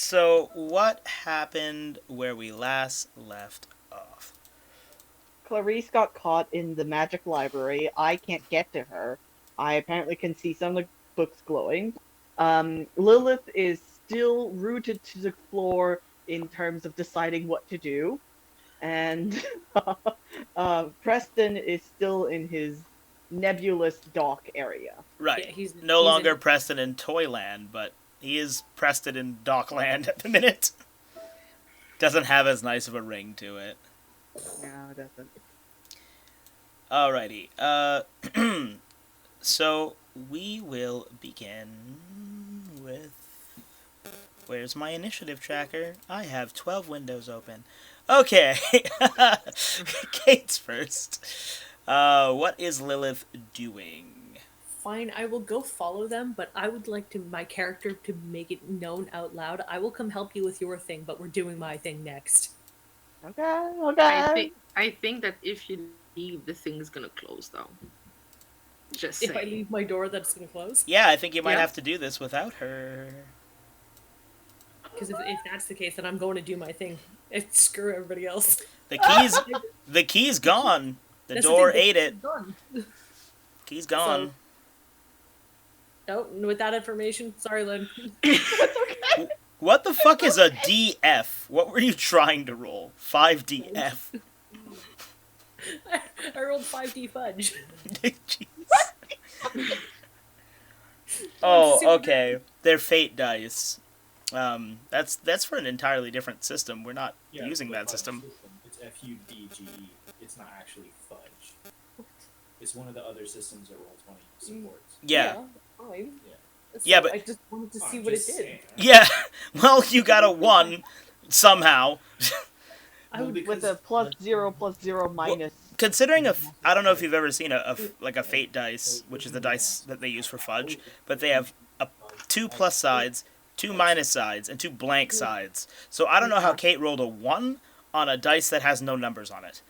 So, what happened where we last left off? Clarice got caught in the magic library. I can't get to her. I apparently can see some of the books glowing. Lilith is still rooted to the floor in terms of deciding what to do. And Preston is still in his nebulous dock area. Right. Yeah, No he's longer Preston in Toyland, but he is Preston in Dockland at the minute. Doesn't have as nice of a ring to it. No, it doesn't. Alrighty. So we will begin with. Where's my initiative tracker? I have 12 windows open. Okay. Kate's first. What is Lilith doing? fine. I will go follow them, but I would like my character to make it known out loud. I will come help you with your thing, but we're doing my thing next. Okay. I think that if you leave, the thing's gonna close down. Just saying. If I leave my door, that's gonna close. Yeah, I think you might Yeah. have to do this without her. Because if that's the case, then I'm going to do my thing. Screw everybody else. The key's gone. The That's door thing, ate it. Done. Key's gone. Oh, with that information, sorry, Lynn. What the fuck is a DF? What were you trying to roll? 5DF. I rolled 5D fudge. Jeez. Oh, okay. They're fate dice. That's for an entirely different system. We're not using the that fudge system. It's FUDGE. It's not actually fudge. It's one of the other systems that Roll20 supports. Yeah. Fine. Yeah. Yeah, but- I just wanted to see I'm what it just did. saying. Yeah. Well, you got a 1 somehow. I would With a +0 minus. Considering I don't know if you've ever seen a fate dice, which is the dice that they use for fudge, but they have 2 plus sides, 2 minus sides, and 2 blank sides. So I don't know how Kate rolled a 1 on a dice that has no numbers on it.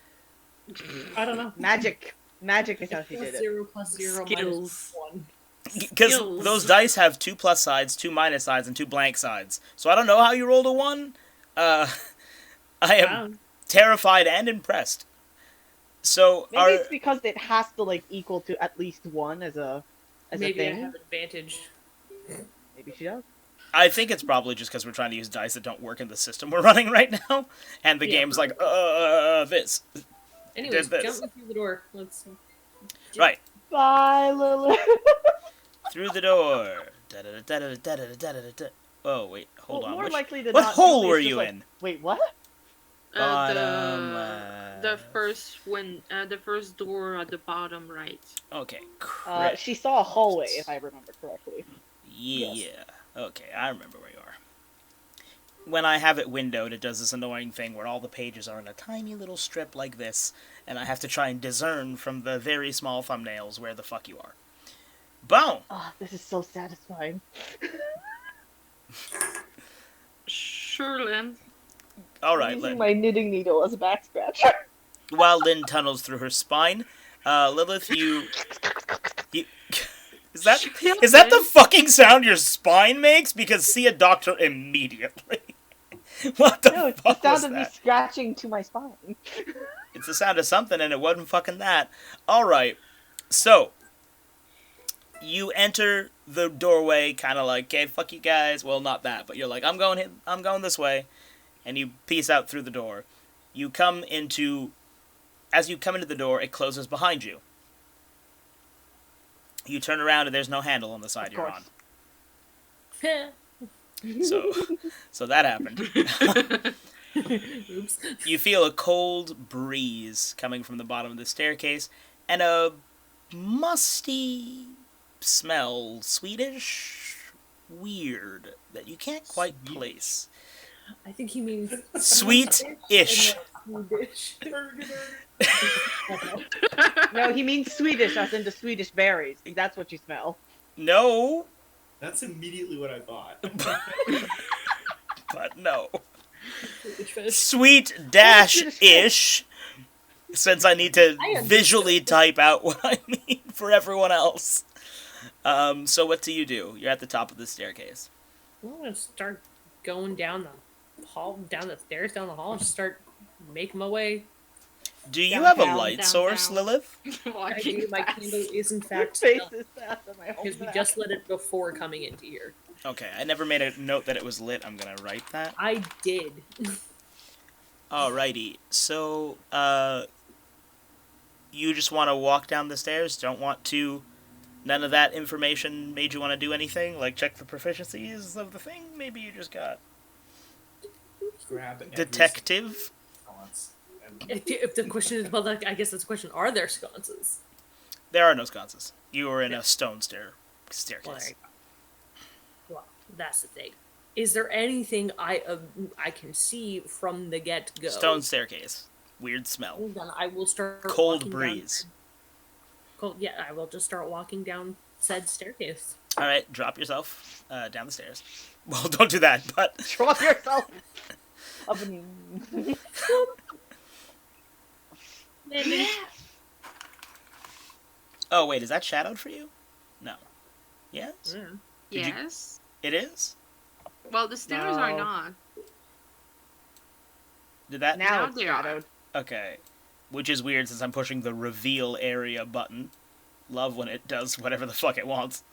I don't know. Magic is how she did it. 0 plus 0 minus Skills. 1. Because Skills. those dice have 2 plus sides, 2 minus sides, and 2 blank sides. So I don't know how you rolled a 1. I am terrified and impressed. So Maybe it's because it has to equal to at least 1 as a Maybe thing. I have advantage. Maybe she does. I think it's probably just because we're trying to use dice that don't work in the system we're running right now, and the game's like, this. Anyways, Did this. jump me through the door. Let's. Right. Bye, Lilith. Through the door. Da-da-da-da-da-da-da-da-da. Oh, wait, hold on. More likely to what not hole do were is you just in? Wait, what? Bottom The first door at the bottom right. Okay, She saw a hallway, if I remember correctly. Yeah. Yes. Okay, I remember where you are. When I have it windowed, it does this annoying thing where all the pages are in a tiny little strip like this, and I have to try and discern from the very small thumbnails where the fuck you are. Boom! Oh, this is so satisfying. Sure, Lynn. Alright, Using Lynn. my knitting needle as a back scratcher. While Lynn tunnels through her spine, Lilith, you... Is that the fucking sound your spine makes? Because see a doctor immediately. What the No, it's the fuck was sound of me that? scratching to my spine. It's the sound of something, and it wasn't fucking that. Alright, so... You enter the doorway, kind of like, okay, fuck you guys. Well, not that, but you're like, I'm going this way. And you peace out through the door. As you come into the door, it closes behind you. You turn around and there's no handle on the side you're on. So that happened. Oops. You feel a cold breeze coming from the bottom of the staircase, and a musty smell, Swedish, weird, that you can't quite place. I think he means Sweet-ish. Swedish. No, he means Swedish, as in the Swedish berries. That's what you smell. No, That's immediately what I thought. but no. Swedish fish. Sweet-ish, since I need to I understand. visually type out what I mean for everyone else. So what do? You're at the top of the staircase. I'm gonna start going down the hall, down the stairs, down the hall, and just start making my way. Do you have a Downtown, light source, downtown. Lilith? I Walking do. My fast. candle is in Whose fact face is that on my home because we map? just lit it before coming into here. Okay, I never made a note that it was lit. I'm gonna write that. I did. Alrighty, so, you just want to walk down the stairs? Don't want to... None of that information made you want to do anything? Like check the proficiencies of the thing? Maybe you just got... Grab every Detective? sconce and If the question is, well, I guess that's the question. Are there sconces? There are no sconces. You are in Yeah. a stone Well, there staircase. you go. Well, that's the thing. Is there anything I can see from the get go? Stone staircase. Weird smell. Then I will start. Cold walking breeze. Cold. Yeah, I will just start walking down said staircase. Alright, drop yourself down the stairs. Well, don't do that, but... Drop yourself. Up and... Oh, wait, is that shadowed for you? No. Yes? Yeah. Did you- Yes. It is? Well, the stairs are No. not. Did that... Now Now it's they are. shadowed. Okay. Which is weird since I'm pushing the reveal area button. Love when it does whatever the fuck it wants.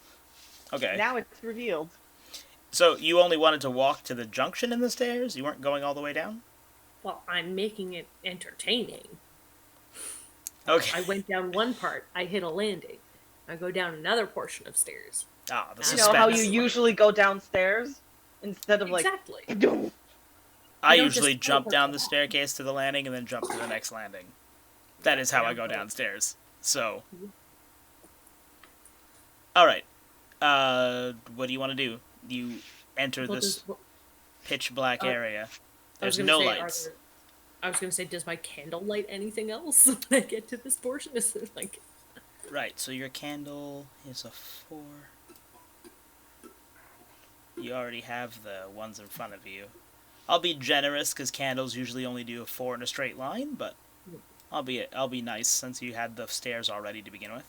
Okay. Now it's revealed. So you only wanted to walk to the junction in the stairs? You weren't going all the way down? Well, I'm making it entertaining. Okay. I went down one part. I hit a landing. I go down another portion of stairs. Ah, the You suspense. know how you usually go downstairs? Instead of like... Exactly. I You don't usually just jump teleport down the off. staircase to the landing and then jump to the next landing. That is how I go downstairs. So. Alright. What do you want to do? You enter Well, this does- pitch black area. I was There's gonna no say, lights. I was gonna say, does my candle light anything else when I get to this portion? Is it like, Right, so your candle is a 4. You already have the ones in front of you. I'll be generous because candles usually only do a 4 in a straight line, but I'll be nice since you had the stairs already to begin with.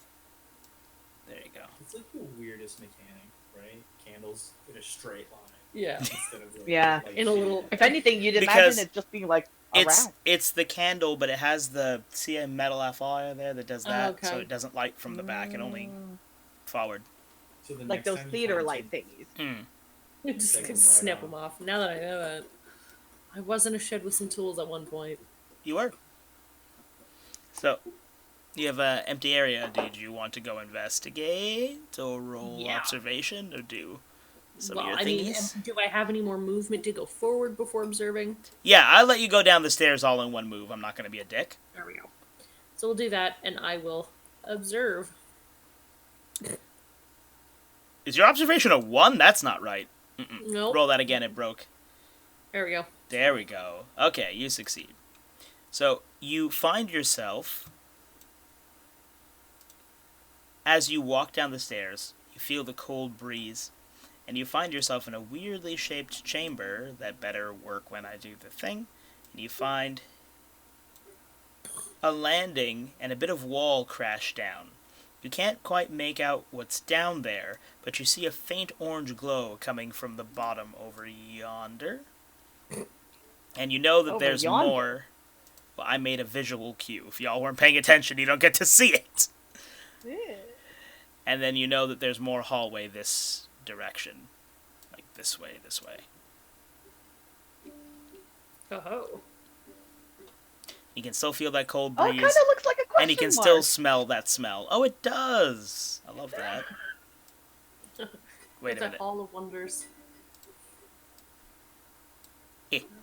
There you go. it's like the weirdest mechanic, right? Candles in a straight line yeah, instead of like, Yeah. like in a little. If anything, you'd Because imagine it just being like It's around. it's the candle, but it has the a metal alloy there that does that, okay. so it doesn't light from the back. It only forward. so the Like next those time you theater find light some- thingies. Hmm. Just Take 'em snip right them off. Now that I know that, I was in a shed with some tools at one point. You were. So, you have an empty area. Did you want to go investigate, or roll Yeah. observation, or do some Well, of your I mean, thingies? do I have any more movement to go forward before observing? Yeah, I'll let you go down the stairs all in one move. I'm not going to be a dick. There we go. So we'll do that, and I will observe. Is your observation a 1? That's not right. Nope. Roll that again. It broke. There we go. There we go. Okay, you succeed. So, you find yourself, as you walk down the stairs, you feel the cold breeze, and you find yourself in a weirdly shaped chamber that better work when I do the thing. And you find a landing and a bit of wall crash down. You can't quite make out what's down there, but you see a faint orange glow coming from the bottom over yonder. And you know that Over there's yonder? more. Well, I made a visual cue. If y'all weren't paying attention, you don't get to see it. And then you know that there's more hallway this direction. Like this way, this way. Oh. You can still feel that cold Oh, it breeze. kind of looks like a question And you can mark. still smell that smell. Oh, it does! I love that. Wait a It's a minute. hall of wonders.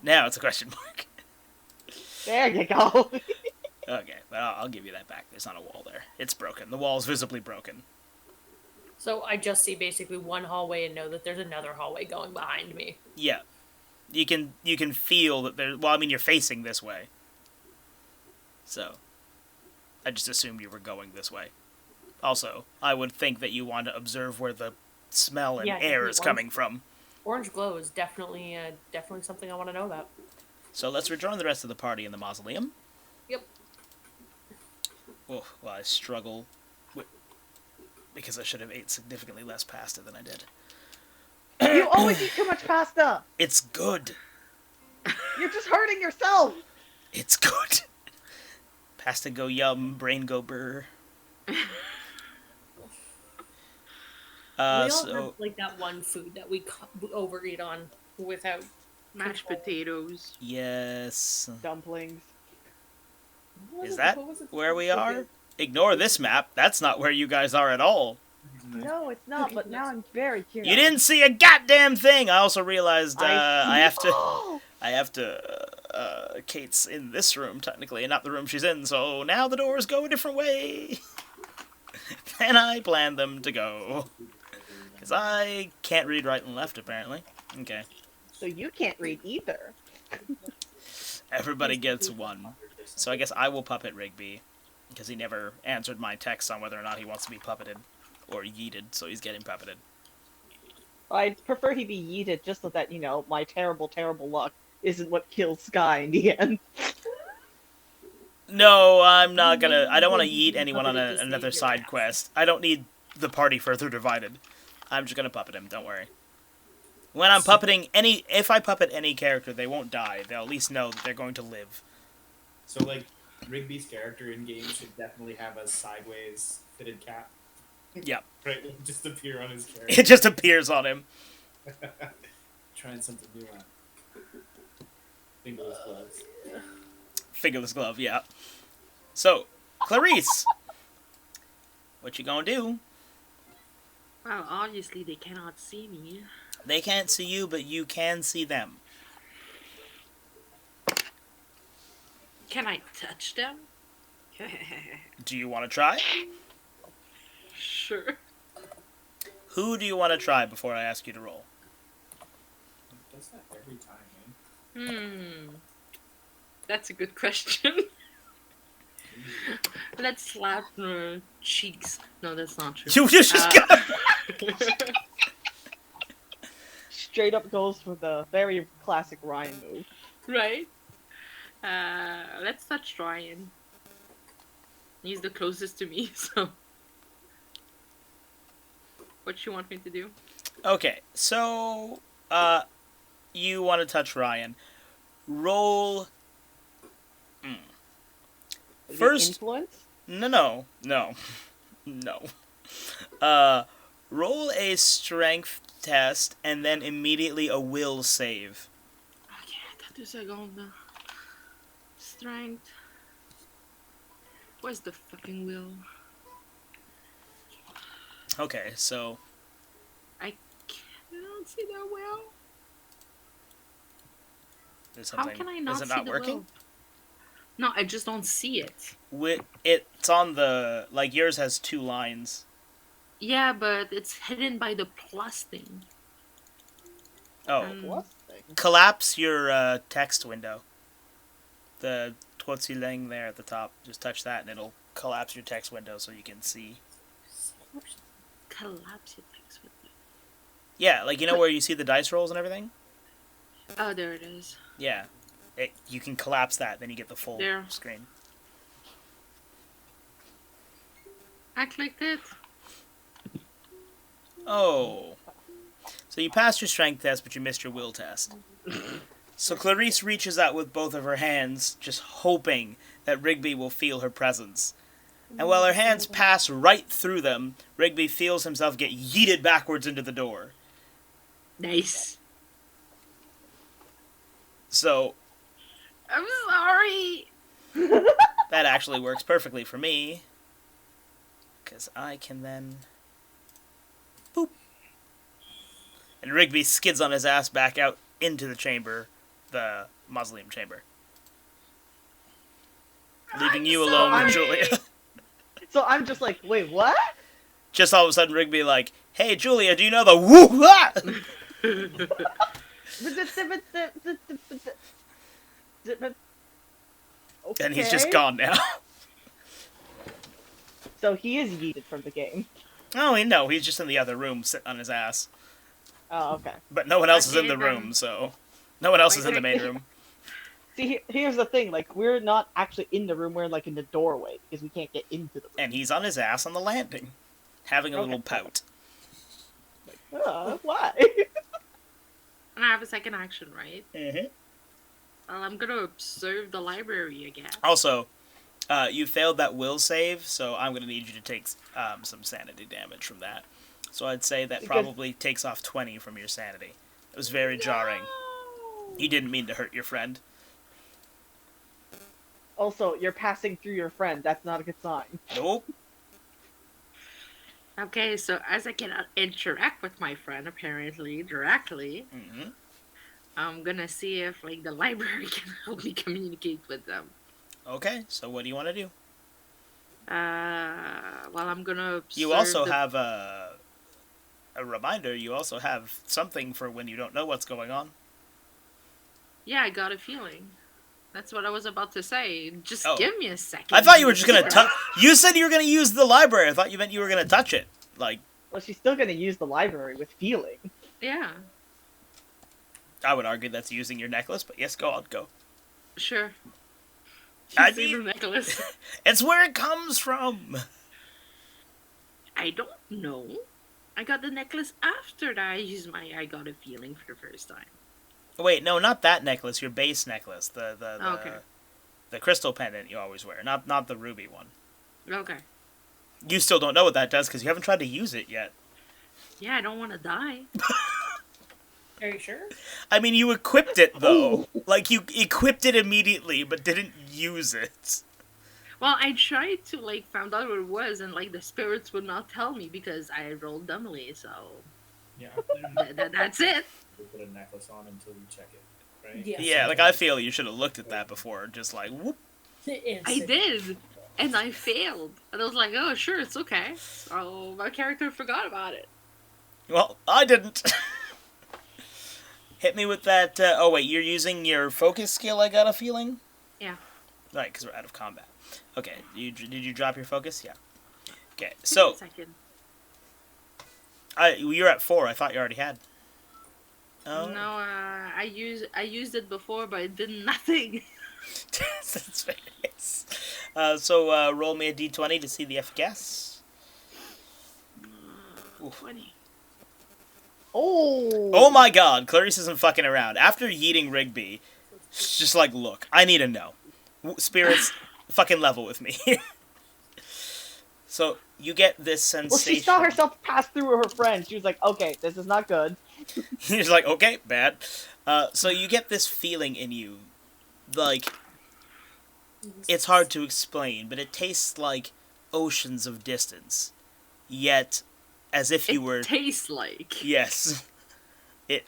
Now it's a question mark. There you go. Okay, but I'll give you that back. There's not a wall there. It's broken. The wall's visibly broken. So I just see basically one hallway and know that there's another hallway going behind me. Yeah. You can feel that there. Well, I mean, you're facing this way. So, I just assumed you were going this way. Also, I would think that you want to observe where the smell and Yeah, air is orange- coming from. Orange glow is definitely something I want to know about. So let's rejoin the rest of the party in the mausoleum. Yep. Oh, well, I struggle with, because I should have ate significantly less pasta than I did. You always eat too much pasta. It's good. You're just hurting yourself. It's good. Pasta go yum, brain go burr. We all So have like that one food that we overeat on without. Mashed potatoes. yes. Dumplings. Is that what was it? where we are? Ignore this map. That's not where you guys are at all. No, it's not. But now I'm very curious. You didn't see a goddamn thing. I also realized I have to. Oh! I have to. Kate's in this room technically, and not the room she's in. So now the doors go a different way than I planned them to go. Because I can't read right and left apparently. Okay. So you can't read either. Everybody gets one. So I guess I will puppet Rigby, because he never answered my text on whether or not he wants to be puppeted or yeeted, so he's getting puppeted. I'd prefer he be yeeted just so that, my terrible, terrible luck isn't what kills Sky in the end. No, I'm not gonna. I don't want to yeet anyone on another side quest. I don't need the party further divided. I'm just gonna puppet him. Don't worry. When I'm puppeting if I puppet any character, they won't die. They'll at least know that they're going to live. So, like, Rigby's character in game should definitely have a sideways fitted cap. Yep. Right? It'll just appear on his character. It just appears on him. Trying something new on. Fingerless gloves. Fingerless glove, yeah. So, Clarice, what you gonna do? Well, obviously they cannot see me. They can't see you, but you can see them. Can I touch them? Do you want to try? Sure. Who do you want to try before I ask you to roll? Does that every time, man? That's a good question. Let's slap her cheeks. No, that's not true. You just got. Straight up goes for the very classic Ryan move. Right? Let's touch Ryan. He's the closest to me, so. What you want me to do? Okay, so you want to touch Ryan? Roll. Is it First, influence? no. Roll a strength test and then immediately a will save. Okay, attends 2 secondes. Strength. Where's the fucking will? Okay, so I cannot see the will. there's How something. can I not Is it see not the working? will? No, I just don't see it. It's on the yours has 2 lines. Yeah, but it's hidden by the plus thing. Oh, Plus thing. collapse your text window. The quotes-ling there at the top. Just touch that and it'll collapse your text window so you can see. Collapse it text with it. Yeah, where you see the dice rolls and everything? Oh, there it is. Yeah. You can collapse that, then you get the full There. screen. I clicked it. Oh. So you passed your strength test, but you missed your will test. So Clarice reaches out with both of her hands, just hoping that Rigby will feel her presence. And while her hands pass right through them, Rigby feels himself get yeeted backwards into the door. Nice. So I'm sorry. that actually works perfectly for me. Because I can then... boop. And Rigby skids on his ass back out into the chamber, the mausoleum chamber. Leaving you alone with Julia. So I'm just like, wait, what? Just all of a sudden Rigby like, hey Julia, do you know the woo-ah? And he's just Okay. gone now. So he is yeeted from the game. Oh, no, he's just in the other room sitting on his ass. Oh, okay. But no one else is in Okay, the then. room, so... No one else is in the main room. See, here's the thing. We're not actually in the room. We're, in the doorway because we can't get into the room. And he's on his ass on the landing. Having a Okay. little pout. Why? have a second action, right? Mm-hmm. Well, I'm gonna observe the library again. Also, you failed that will save, so I'm going to need you to take some sanity damage from that. So I'd say that Because- probably takes off 20 from your sanity. It was very jarring. You didn't mean to hurt your friend. Also, you're passing through your friend. That's not a good sign. Nope. Okay, so as I cannot interact with my friend apparently directly, Mm-hmm. I'm gonna see if like the library can help me communicate with them. Okay, so what do you want to do? Well, I'm gonna observe You also the... have a reminder. You also have something for when you don't know what's going on. Yeah, I got a feeling. That's what I was about to say. Just Oh. give me a second. I thought you were just going to touch... You said you were going to use the library. I thought you meant you were going to touch it. Like, Well, she's still gonna use the library with feeling. Yeah, I would argue that's using your necklace, but yes, go on, go. sure. I You see the mean- necklace? It's where it comes from. I don't know. I got the necklace after that. I used my I got a feeling for the first time. Wait, no, not that necklace. Your base necklace, the Okay. the crystal pendant you always wear, not the ruby one. Okay. You still don't know what that does because you haven't tried to use it yet. Yeah, I don't want to die. Are you sure? I mean, you equipped it though. Like you equipped it immediately, but didn't use it. Well, I tried to like find out what it was, and like the spirits would not tell me because I rolled dumbly. So Yeah. that's it. You put a necklace on until you check it, right? Yeah. Yeah, like I feel you should have looked at that before. Just like whoop. I did, and I failed. And I was like, oh, sure, it's okay. So my character forgot about it. Well, I didn't. Hit me with that. Oh wait, you're using your focus skill. I got a feeling. Yeah. Right, because we're out of combat. Okay, did you drop your focus? Yeah. Okay, Give me so a second. you're at 4. I thought you already had. Oh. No, I used it before, but it did nothing. That's very nice. So roll me a d20 to see the efficacy. Oof. 20. Oh my god, Clarice isn't fucking around. After yeeting Rigby, she's just like, look, I need to know. Spirits, fucking level with me. So, you get this sensation. Well, she saw herself pass through her friend. She was like, okay, this is not good. He's like, okay, bad. So you get this feeling in you, like, it's hard to explain, but it tastes like oceans of distance. Yet, as if you were... tastes like. Yes.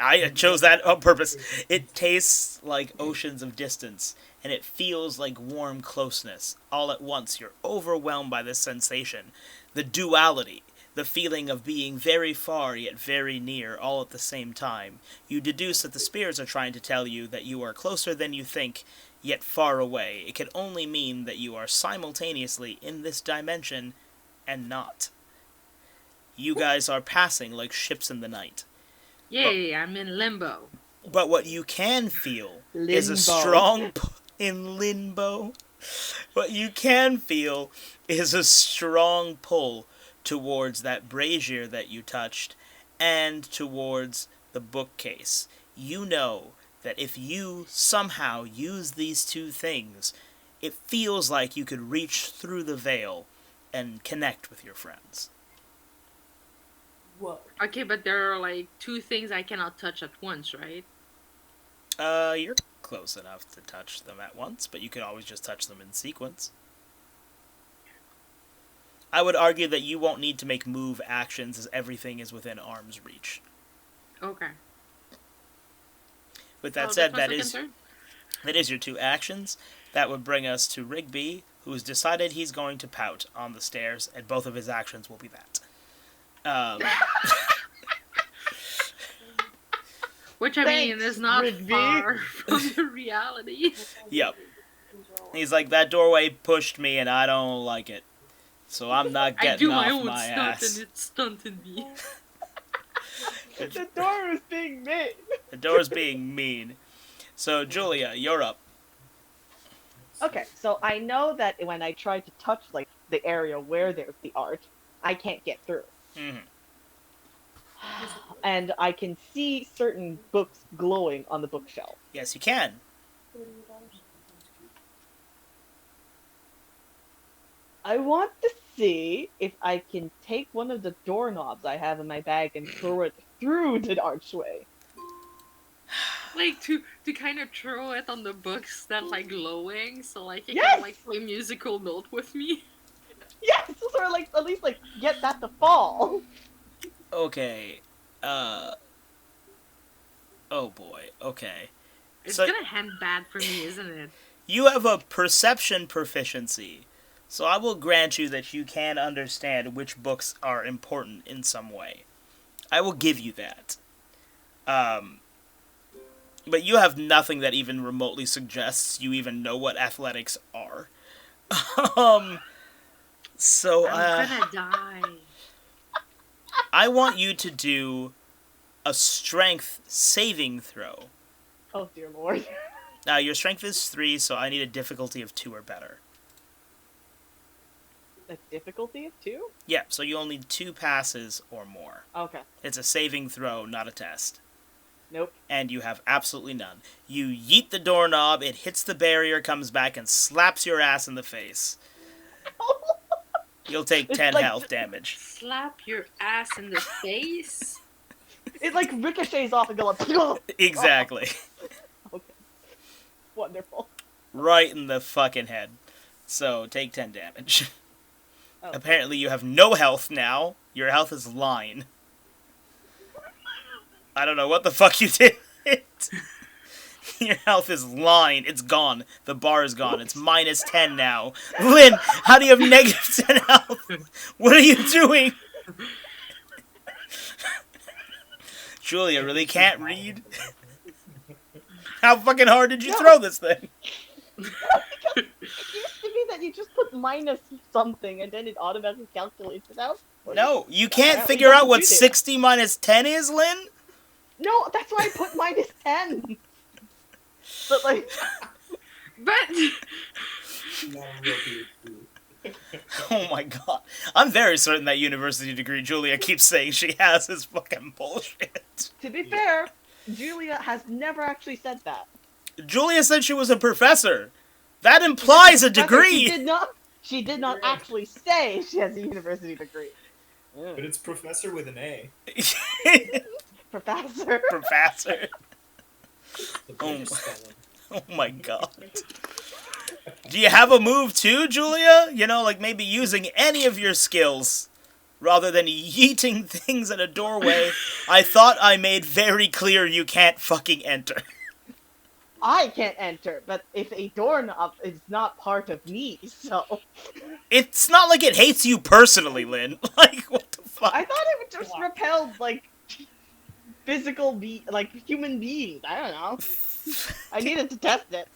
I chose that on purpose. It tastes like oceans of distance, and it feels like warm closeness. All at once, you're overwhelmed by this sensation. The duality, the feeling of being very far yet very near, all at the same time. You deduce that the spirits are trying to tell you that you are closer than you think, yet far away. It can only mean that you are simultaneously in this dimension and not. You guys are passing like ships in the night. Yay, I'm in limbo. But what you can feel is a Limbo. strong... in limbo. What you can feel is a strong pull towards that brazier that you touched and towards the bookcase. You know that if you somehow use these two things, it feels like you could reach through the veil and connect with your friends. Whoa. Okay, but there are like two things I cannot touch at once, right? You're close enough to touch them at once, but you could always just touch them in sequence. I would argue that you won't need to make move actions as everything is within arm's reach. Okay. With that Oh, said, that's my that second turn? is your 2 actions. That would bring us to Rigby, who's decided he's going to pout on the stairs, and both of his actions will be that. Which I mean Thanks, is not Rigby. far from the reality. Yep. He's like, that doorway pushed me and I don't like it. So I'm not I getting do my off own my stunt ass. and it stunted me. The door was being made. The door's being mean. So, Julia, you're up. Okay, so I know that when I try to touch like the area where there's the art, I can't get through. Mhm. And I can see certain books glowing on the bookshelf. Yes, you can. I want to see if I can take one of the doorknobs I have in my bag and throw it through the archway. Like to kind of throw it on the books that like glowing, so like it Yes! can like play musical note with me. Yes, or like at least like get that to fall. Okay. Oh boy. Okay. It's So- gonna end bad for me, isn't it? You have a perception proficiency, so I will grant you that you can understand which books are important in some way. I will give you that. But you have nothing that even remotely suggests you even know what athletics are. So I'm gonna die. I want you to do a strength saving throw. Oh dear lord. Now, your strength is 3, so I need a difficulty of 2 or better. A difficulty of 2? Yeah, so you only need 2 passes or more. Okay. It's a saving throw, not a test. Nope. And you have absolutely none. You yeet the doorknob, it hits the barrier, comes back, and slaps your ass in the face. You'll take It's 10 like- health damage. Slap your ass in the face. It like ricochets off and goes like, Exactly. okay. Wonderful. Right in the fucking head. So, take 10 damage. Oh. Apparently you have no health now. Your health is line. I don't know what the fuck you did. Your health is line. It's gone. The bar is gone. It's minus 10 now. Lynn, how do you have negative 10 health? What are you doing? Julia really can't read. How fucking hard did you throw this thing? It used to be that you just put minus something and then it automatically calculates it out. No, you can't Apparently figure out doesn't what do that. 60 minus 10 is, Lynn? No, that's why I put minus 10. But like, But Not a real PhD. Oh my god. I'm very certain that university degree Julia keeps saying she has is fucking bullshit. to be fair, Julia has never actually said that. Julia said she was a professor. That implies a Rather, She degree. did not. She did not actually say she has a university degree. But it's professor with an A. Professor. Professor. The Oh. British spelling. Oh my god. Do you have a move too, Julia? You know, like maybe using any of your skills rather than yeeting things at a doorway. I thought I made very clear you can't fucking enter. I can't enter, but if a doorknob is not part of me, so It's not like it hates you personally, Lynn. Like, what the fuck? I thought it would just repel like like human beings. I don't know. I needed to test it.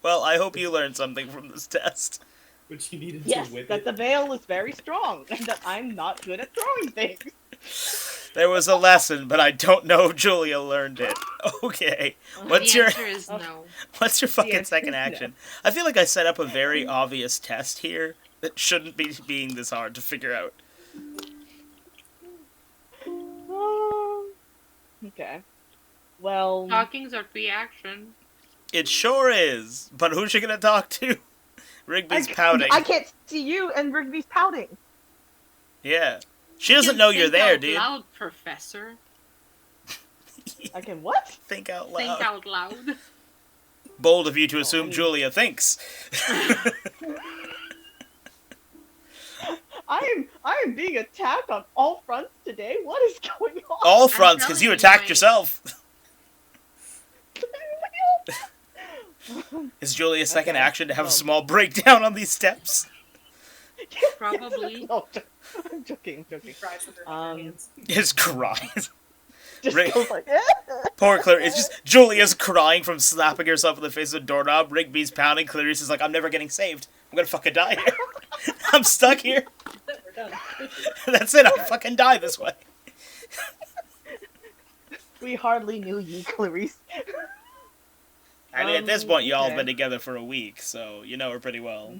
Well, I hope you learned something from this test. But you needed Yes, to whip that it. the veil is very strong, and that I'm not good at throwing things. There was a lesson, but I don't know if Julia learned it. Okay. What's the your answer is no. what's your fucking answer second is no. action? I feel like I set up a very obvious test here that shouldn't be being this hard to figure out. Okay. Well, Talking's our reaction. It sure is. But who's she gonna talk to? Rigby's pouting. I can't see you, and Rigby's pouting. Yeah. She doesn't know you're there, Think dude. out loud, Professor. I can what? Think out Think loud. out loud. Bold of you to assume I mean- Julia thinks. I am being attacked on all fronts today. What is going on? All fronts, because telling you you, attacked my- yourself. Is Julia's second Okay, action to have a well. small breakdown on these steps? Probably. No, I'm joking. Cries with her Um, hands. His cries. Just Rig- goes like, Poor Clarice. It's just Julia's crying from slapping herself in the face with a doorknob. Rigby's pounding. Clarice is like, I'm never getting saved. I'm gonna fucking die here. I'm stuck here. We're done. That's it. I'll fucking die this way. We hardly knew you, Clarice. I mean, at this point, y'all have okay. been together for a week, so you know her pretty well.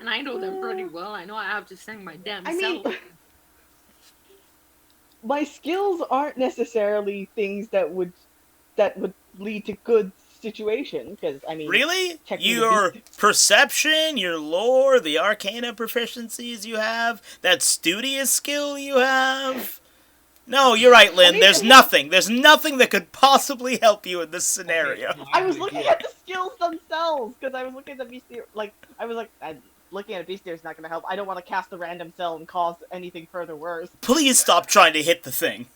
And I know them pretty well. I know I have to sing my damn I mean, self. my skills aren't necessarily things that would lead to good situation. Because I mean, Really? checking the Your beast. perception, your lore, the arcana proficiencies you have, that studious skill you have. No, you're right, Lynn. mean, There's it- nothing. There's nothing that could possibly help you in this scenario. Okay, I was looking at the skills themselves because I was looking at the bestiary. I'm looking at a bestiary is not going to help. I don't want to cast a random cell and cause anything further worse. Please stop trying to hit the thing.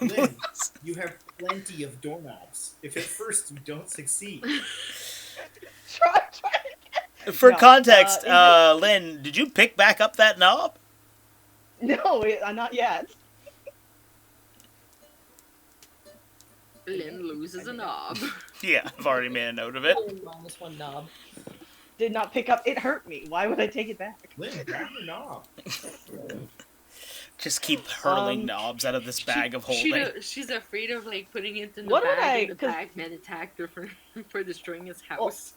Lynn, you have plenty of doorknobs. If at first you don't succeed, Try. For No, context, is Lynn, did you pick back up that knob? No, not yet. Lynn loses a knob. Yeah, I've already made a note of it. -1 knob. Did not pick up. It hurt me. Why would I take it back? Lynn, grab your knob. Just keep hurling knobs out of this bag of holding. She's afraid of like putting it in the What would bag, and the 'cause- bagman attacked her for destroying his house.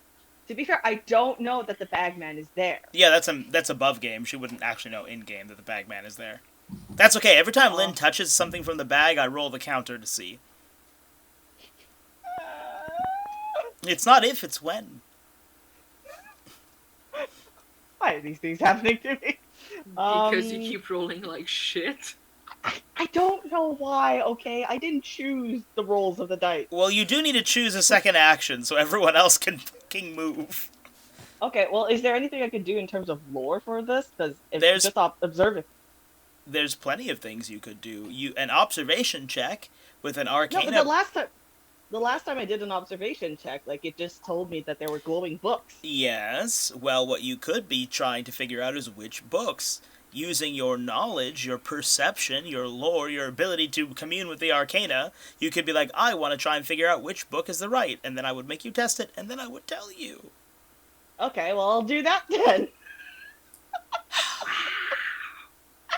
To be fair, I don't know that the bagman is there. Yeah, that's above game. She wouldn't actually know in game that the bagman is there. That's okay. Every time Lynn touches something from the bag, I roll the counter to see. It's not if, it's when. Why are these things happening to me? Because you keep rolling like shit. I don't know why, okay? I didn't choose the rolls of the dice. Well, you do need to choose a second action so everyone else can fucking move. Okay, well, is there anything I could do in terms of lore for this? Because it's There's- just observing. There's plenty of things you could do. An observation check with an No, arcana. but the last time I did an observation check, like, it just told me that there were glowing books. Yes. Well, what you could be trying to figure out is which books. Using your knowledge, your perception, your lore, your ability to commune with the arcana, you could be like, I want to try and figure out which book is the right, and then I would make you test it, and then I would tell you. Okay, well, I'll do that then.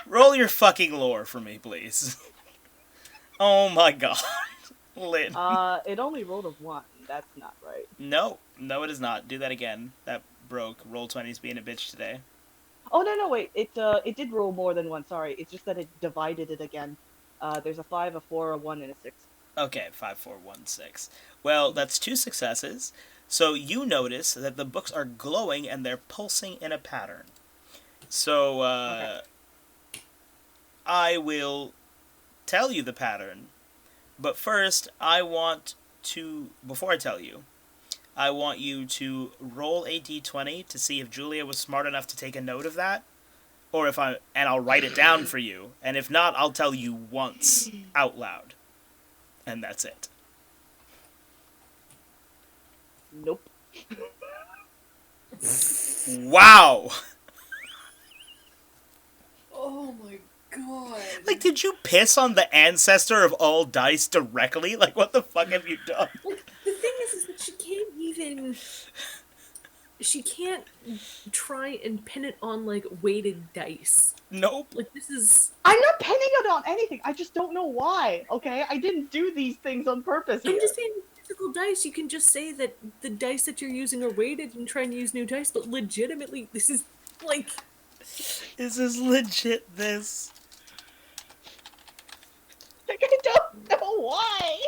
Roll your fucking lore for me, please. Oh my god. Lynn. It only rolled a 1. That's not right. No, it is not. Do that again. That broke. Roll20's being a bitch today. Oh, no, wait. It did roll more than 1, sorry. It's just that it divided it again. There's a 5, a 4, a 1, and a 6. Okay, 5, 4, 1, 6. Well, that's 2 successes. So you notice that the books are glowing and they're pulsing in a pattern. So, Okay. I will tell you the pattern. But first, before I tell you, I want you to roll a d20 to see if Julia was smart enough to take a note of that. Or and I'll write it down for you. And if not, I'll tell you once out loud. And that's it. Nope. Wow! Oh my god. Like, did you piss on the ancestor of all dice directly? Like, what the fuck have you done? Like, the thing is that she can't even. She can't try and pin it on, like, weighted dice. Nope. Like, this is. I'm not pinning it on anything. I just don't know why, okay? I didn't do these things on purpose here. I'm just saying, physical dice, you can just say that the dice that you're using are weighted and try and use new dice, but legitimately, this is, like. This is legit this. Like, I don't know why.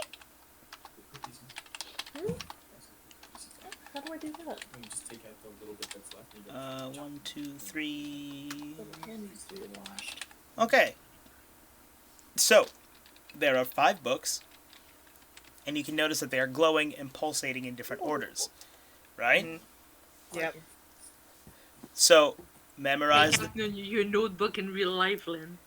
How do I do that? Let me just take out the little bit that's left. And get 1, 2, 3. The hand needs to be washed. Okay. So, there are 5 books. And you can notice that they are glowing and pulsating in different orders. Right? Mm-hmm. Yep. So, memorize They have your notebook in real life, Lynn.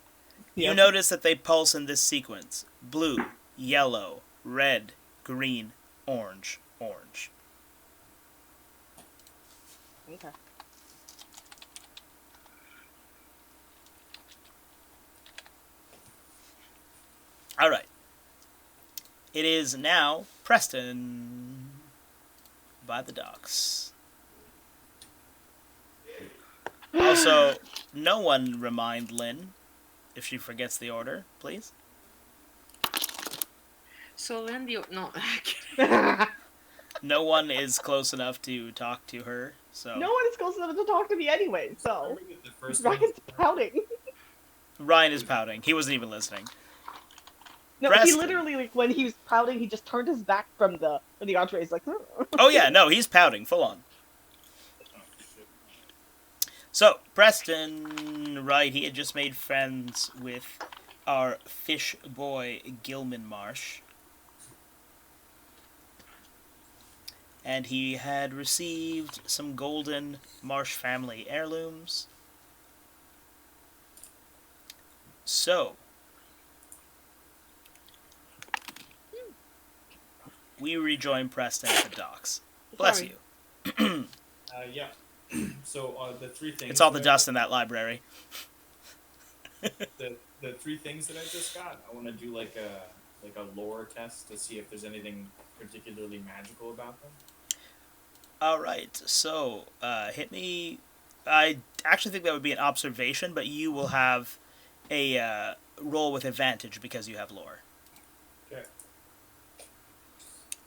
You Yep. notice that they pulse in this sequence. Blue, yellow, red, green, orange, orange. Okay. Alright. It is now Preston by the docks. Also, no one remind Lynn if she forgets the order, please. So Lynn, no. No one is close enough to talk to her, so... No one is close enough to talk to me anyway, so. the first one. Ryan's pouting. Ryan is pouting. He wasn't even listening. No, he Preston. literally, like, when he was pouting, he just turned his back from the entree. He's like, Oh yeah, no, he's pouting full on. Oh, shit. So Preston, right? He had just made friends with our fish boy Gilman Marsh, and he had received some golden Marsh family heirlooms. So we rejoin Preston at the docks. Bless Sorry. you. Yeah. So the three things. It's all the that dust in that library. the three things that I just got. I want to do like a lore test to see if there's anything particularly magical about them. All right, so hit me. I actually think that would be an observation, but you will have a roll with advantage because you have lore. Okay.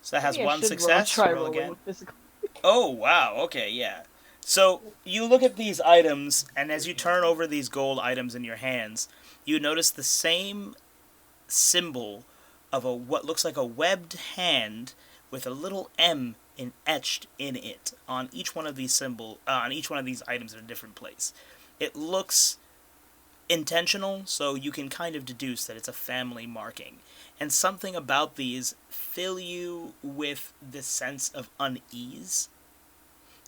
So that has maybe I one should success. Try Roll rolling again. with physical. Oh wow. Okay, yeah. So you look at these items, and as you turn over these gold items in your hands, you notice the same symbol of what looks like a webbed hand with a little M etched in it on each one of these on each one of these items in a different place. It looks intentional, so you can kind of deduce that it's a family marking. And something about these fill you with this sense of unease.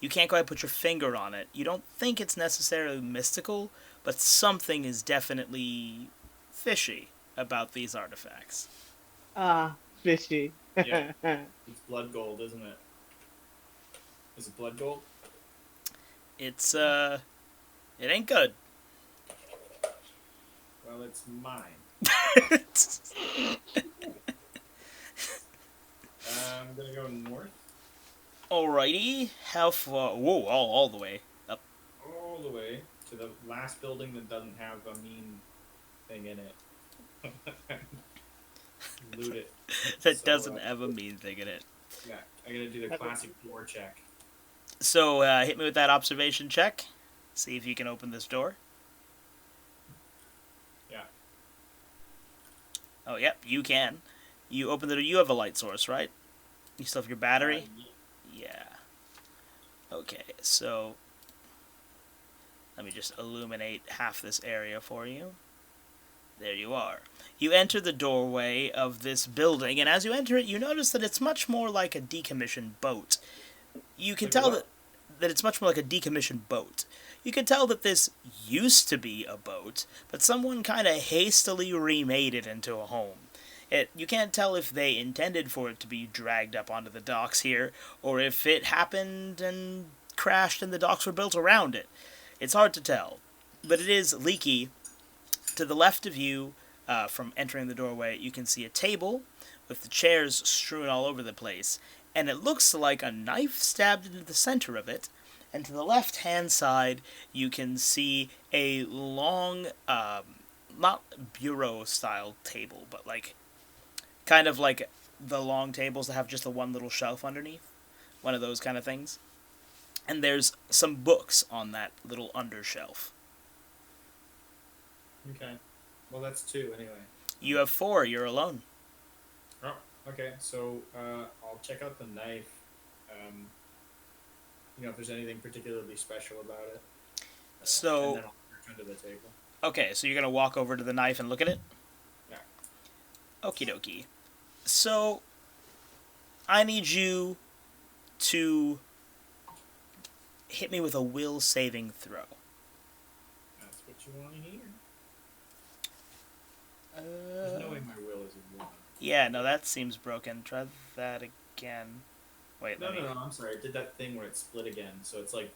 You can't quite put your finger on it. You don't think it's necessarily mystical, but something is definitely fishy about these artifacts. Fishy. Yeah. It's blood gold, isn't it? Is it blood gold? It's it ain't good. Well, it's mine. I'm gonna go north. Alrighty, how far? Whoa, all the way up. All the way to the last building that doesn't have a mean thing in it. Loot it. That So, doesn't have a mean thing in it. Yeah, I'm gonna do the classic door check. So hit me with that observation check. See if you can open this door. Yeah. Oh, yep, you can. You open the door. You have a light source, right? You still have your battery? Yeah. Okay, so let me just illuminate half this area for you. There you are. You enter the doorway of this building, and as you enter it, you notice that it's much more like a decommissioned boat. You can Like tell what? that it's much more like a decommissioned boat. You can tell that this used to be a boat, but someone kind of hastily remade it into a home. You can't tell if they intended for it to be dragged up onto the docks here, or if it happened and crashed and the docks were built around it. It's hard to tell, but it is leaky. To the left of you, from entering the doorway, you can see a table with the chairs strewn all over the place, and it looks like a knife stabbed into the center of it. And to the left-hand side, you can see a long, not bureau-style table, but like kind of like the long tables that have just the one little shelf underneath. One of those kind of things. And there's some books on that little undershelf. Okay. Well, that's 2 anyway. You have 4. You're alone. Oh, okay. So I'll check out the knife. If there's anything particularly special about it. So- And then I'll return to the table. Okay, so you're going to walk over to the knife and look at it? Yeah. Okie dokie. So, I need you to hit me with a will saving throw. That's what you want to hear. There's no way my will is a 1. Yeah, no, that seems broken. Try that again. Wait, No, let me... no, I'm sorry. I did that thing where it split again. So it's like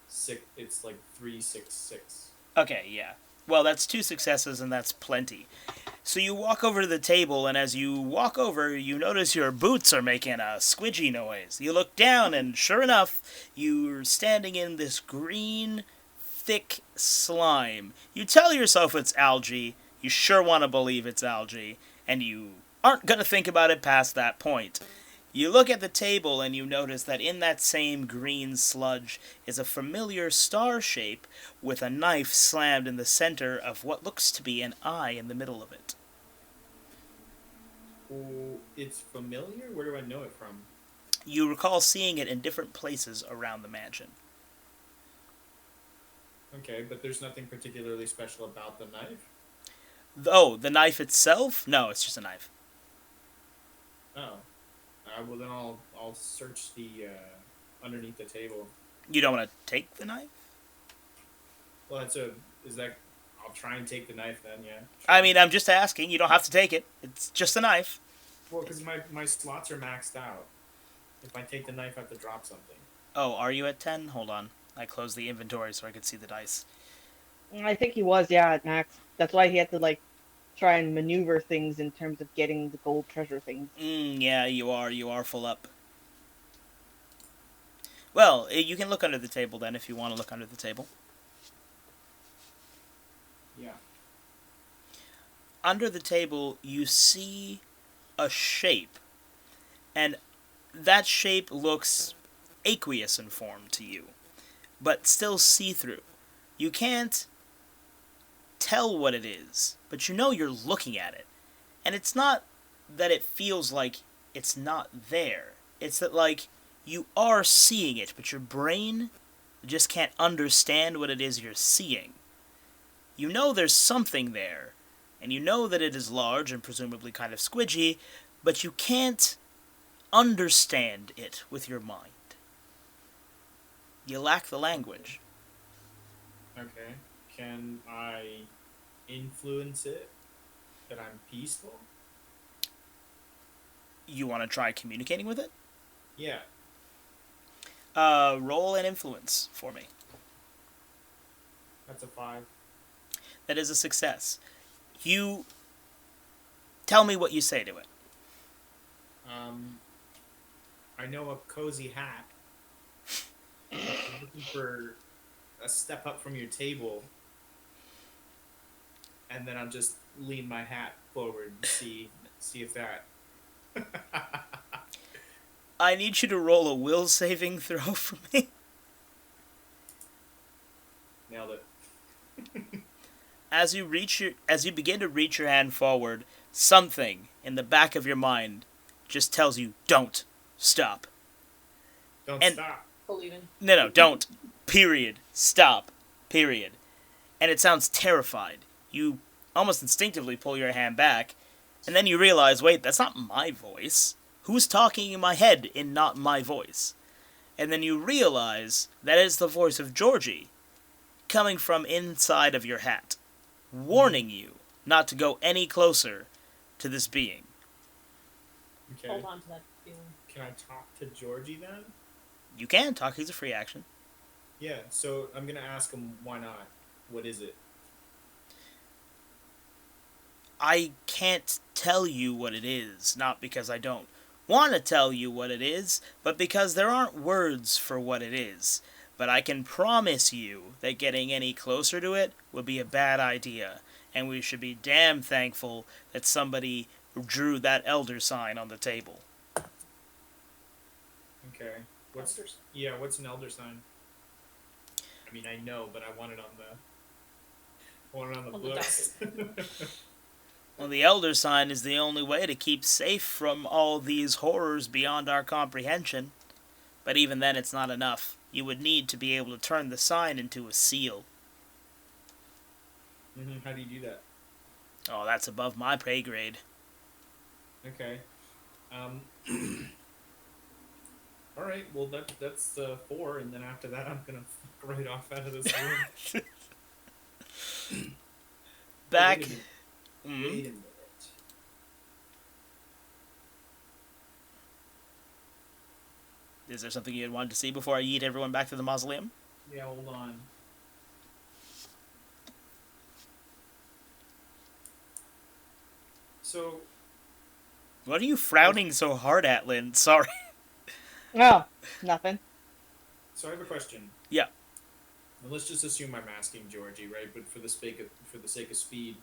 6. It's like 3, 6, 6. Okay, yeah. Well, that's 2 successes, and that's plenty. So you walk over to the table, and as you walk over, you notice your boots are making a squidgy noise. You look down, and sure enough, you're standing in this green, thick slime. You tell yourself it's algae. You sure want to believe it's algae, and you aren't going to think about it past that point. You look at the table and you notice that in that same green sludge is a familiar star shape with a knife slammed in the center of what looks to be an eye in the middle of it. Oh, it's familiar? Where do I know it from? You recall seeing it in different places around the mansion. Okay, but there's nothing particularly special about the knife? Oh, the knife itself? No, it's just a knife. Oh. Well, then I'll search the underneath the table. You don't want to take the knife? Well, is that? I'll try and take the knife then. Yeah. I mean, I'm just asking. You don't have to take it. It's just a knife. Well, because my slots are maxed out. If I take the knife, I have to drop something. Oh, are you at 10? Hold on. I closed the inventory so I could see the dice. I think he was, yeah, at max. That's why he had to, like, try and maneuver things in terms of getting the gold treasure things. Yeah, you are. You are full up. Well, you can look under the table then if you want to look under the table. Yeah. Under the table, you see a shape. And that shape looks aqueous in form to you, but still see-through. You can't tell what it is, but you know you're looking at it. And it's not that it feels like it's not there. It's that, like, you are seeing it, but your brain just can't understand what it is you're seeing. You know there's something there, and you know that it is large and presumably kind of squidgy, but you can't understand it with your mind. You lack the language. Okay. Can I influence it that I'm peaceful? You want to try communicating with it? Yeah. Roll an influence for me. That's a 5. That is a success. You tell me what you say to it. I know a cozy hat. I'm looking for a step up from your table, and then I'll just lean my hat forward and see if that. I need you to roll a will saving throw for me. Nailed it. As you begin to reach your hand forward, something in the back of your mind just tells you, "Don't stop." Don't And- stop. Believing. No, don't. Period. Stop. Period. And it sounds terrified. You almost instinctively pull your hand back, and then you realize, wait, that's not my voice. Who's talking in my head in not my voice? And then you realize that is the voice of Georgie, coming from inside of your hat, warning you not to go any closer to this being. Okay. Hold on to that feeling. Can I talk to Georgie then? You can talk, he's a free action. Yeah. So I'm gonna ask him why not. What is it? I can't tell you what it is, not because I don't want to tell you what it is, but because there aren't words for what it is. But I can promise you that getting any closer to it would be a bad idea, and we should be damn thankful that somebody drew that elder sign on the table. Okay. What's Elders. what's an elder sign? I mean, I know, but I want it on the On the books. Well, the elder sign is the only way to keep safe from all these horrors beyond our comprehension. But even then, it's not enough. You would need to be able to turn the sign into a seal. How do you do that? Oh, that's above my pay grade. Okay. All right. Well, that's 4, and then after that, I'm gonna fuck right off out of this room. Back. Wait a minute. Mm. Wait a minute. Is there something you had wanted to see before I yeet everyone back to the mausoleum? Yeah, hold on. So, What are you frowning so hard at, Lynn? Sorry. Oh, nothing. I have a question. Yeah. And let's just assume I'm asking Georgie, right? But for the sake of speed,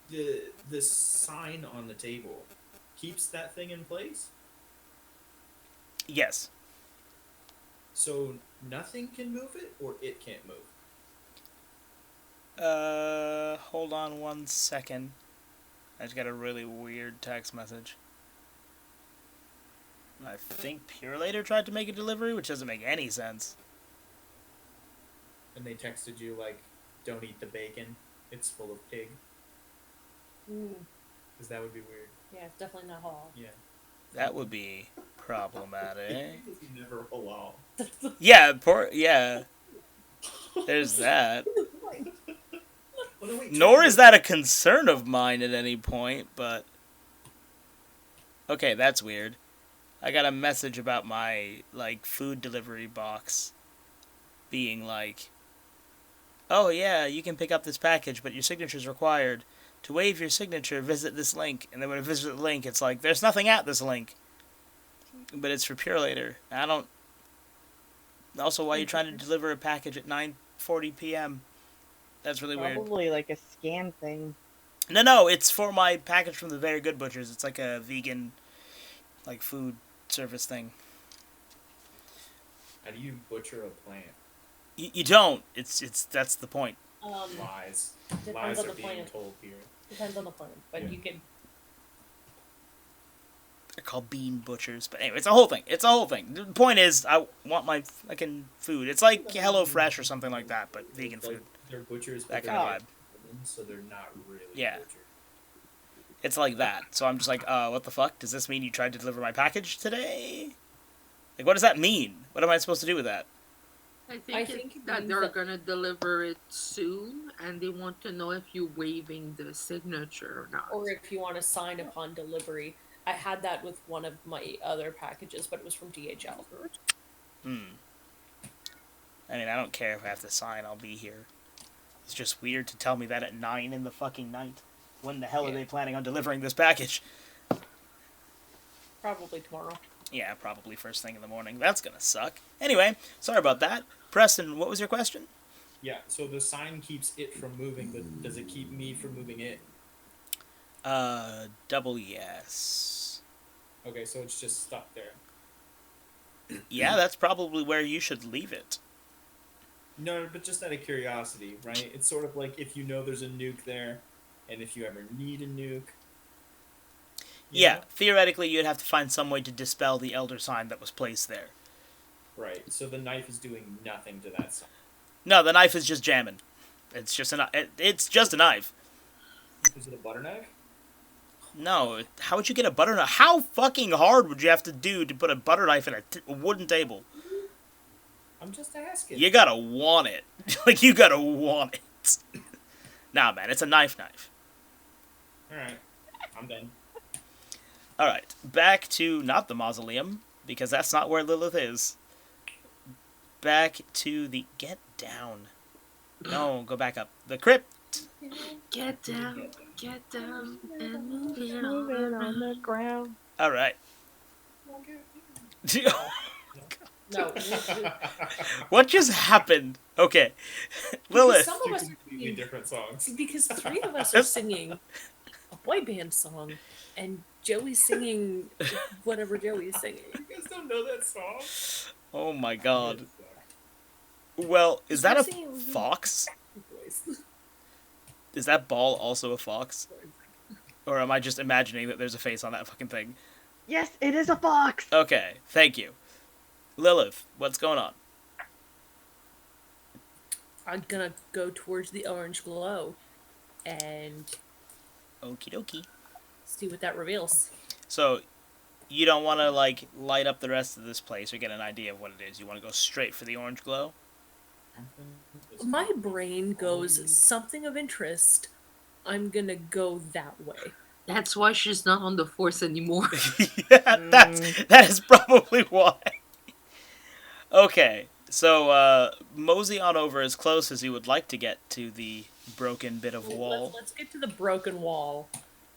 the sign on the table keeps that thing in place. Yes. So nothing can move it, or it can't move. Hold on one second. I just got a really weird text message. I think Pure Later tried to make a delivery, which doesn't make any sense. And they texted you like, "Don't eat the bacon. It's full of pig." Because that would be weird. Yeah, it's definitely not halal. Yeah. That would be problematic. It's never halal. Yeah, yeah. There's that. Nor is that a concern of mine at any point, but... Okay, that's weird. I got a message about my, like, food delivery box being like, "Oh yeah, you can pick up this package, but your signature's required. To waive your signature, visit this link." And then when I visit the link, it's like, there's nothing at this link. But it's for Pure Later. I don't... Also, why are you trying to deliver a package at 9:40 p.m.? That's really weird. Probably like a scam thing. No, it's for my package from the Very Good Butchers. It's like a vegan, like, food service thing. How do you butcher a plant? You don't. It's that's the point. Lies. Depends Lies on are the being plant. told here. Depends on the plant, but Yeah. you can. They're called bean butchers. But anyway, it's a whole thing. It's a whole thing. The point is, I want my fucking food. It's like HelloFresh or something like that, but vegan It's like food. they're butchers, That but kind of they're vibe. women, so they're not really Yeah. butchers. It's like that. So I'm just like, what the fuck? Does this mean you tried to deliver my package today? Like, what does that mean? What am I supposed to do with that? I think it that means they're that- gonna deliver it soon, and they want to know if you're waiving the signature or not. Or if you want to sign upon delivery. I had that with one of my other packages, but it was from DHL. I mean, I don't care if I have to sign. I'll be here. It's just weird to tell me that at 9 in the fucking night. When the hell are Yeah. they planning on delivering this package? Probably tomorrow. Yeah, probably first thing in the morning. That's gonna suck. Anyway, sorry about that. Preston, what was your question? Yeah, so the sign keeps it from moving, but does it keep me from moving it? Double yes. Okay, so it's just stuck there. Yeah, that's probably where you should leave it. No, but just out of curiosity, right? It's sort of like if you know there's a nuke there, and if you ever need a nuke. you Yeah, know? theoretically, you'd have to find some way to dispel the elder sign that was placed there. Right, so the knife is doing nothing to that sign. No, the knife is just jamming. It's just it's just a knife. Is it a butter knife? No, how would you get a butter knife? How fucking hard would you have to do to put a butter knife in a wooden table? I'm just asking. You gotta want it. Like, you gotta want it. Nah, man, it's a knife. Alright, I'm done. Alright, back to not the mausoleum, because that's not where Lilith is. Back to the... Get down. No, go back up. The crypt. Get down, and move it all Moving on around. the ground. Alright. No. What just happened? Okay. Lilith. Some of us Two completely different songs. because three of us are singing a boy band song, and Joey's singing whatever Joey's singing. You guys don't know that song? Oh my god. Well, is that a Stop singing. fox? Is that ball also a fox? Or am I just imagining that there's a face on that fucking thing? Yes, it is a fox. Okay, thank you. Lilith, what's going on? I'm gonna go towards the orange glow and Okie dokie. see what that reveals. So, you don't want to, like, light up the rest of this place or get an idea of what it is. You want to go straight for the orange glow? My brain goes something of interest. I'm gonna go that way. That's why she's not on the force anymore. Yeah, that is probably why. Okay, so mosey on over as close as you would like to get to the broken bit of wall. Let's get to the broken wall.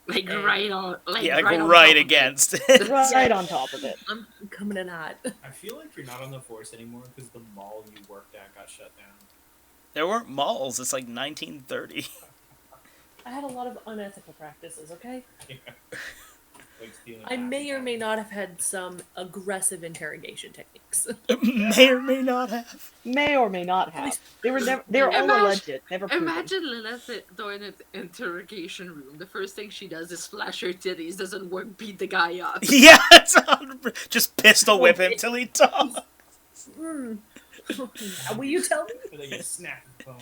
Like right on, like Yeah, like right, on right top of it. against. Right on top of it. I'm coming in hot. I feel like you're not on the force anymore because the mall you worked at got shut down. There weren't malls. It's like 1930. I had a lot of unethical practices, okay? Yeah. Like feeling. I may or happy. may not have had some aggressive interrogation techniques. May or may not have. May or may not have. least- They were never. They were all Imagine- alleged, never proven. Imagine Lilith though in an interrogation room. The first thing she does is flash her titties. Doesn't work. Beat the guy up. Yeah, it's 100%. Just pistol whip him till he talks. Hmm. Will you tell me? Or they get snapped the phone.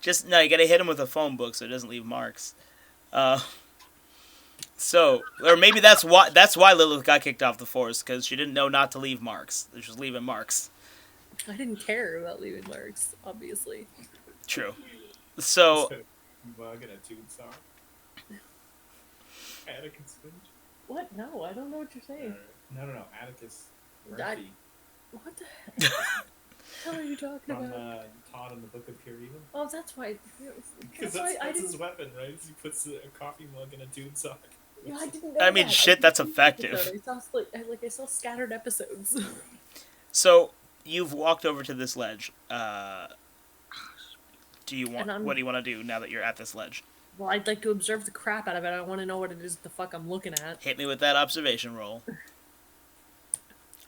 Just no, you gotta hit him with a phone book so it doesn't leave marks. So, or maybe that's why Lilith got kicked off the force, because she didn't know not to leave marks. She was leaving marks. I didn't care about leaving marks, obviously. True. So, Bug and a tube sock. Atticus Finch. What? No, I don't know what you're saying. No. Atticus That- Murphy What the hell are you talking from about? Todd in the Book of Pure Evil. Oh, that's why. Because That's why I that's didn't. his weapon, right? He puts a coffee mug in a tube sock. I didn't know I mean, that. shit, that's effective. I saw scattered episodes. so you've walked over to this ledge. Do you want? And I'm- What do you want to do now that you're at this ledge? Well, I'd like to observe the crap out of it. I want to know what it is the fuck I'm looking at. Hit me with that observation roll.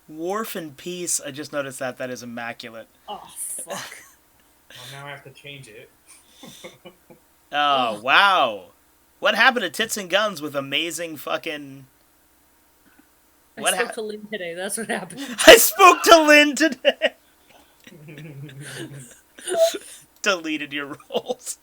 Wharf and Peace. I just noticed that is immaculate. Oh fuck! Well, now I have to change it. Oh wow! What happened to Tits and Guns with amazing fucking? I What spoke to Lynn today. That's what happened. I spoke to Lynn today. Deleted your rolls.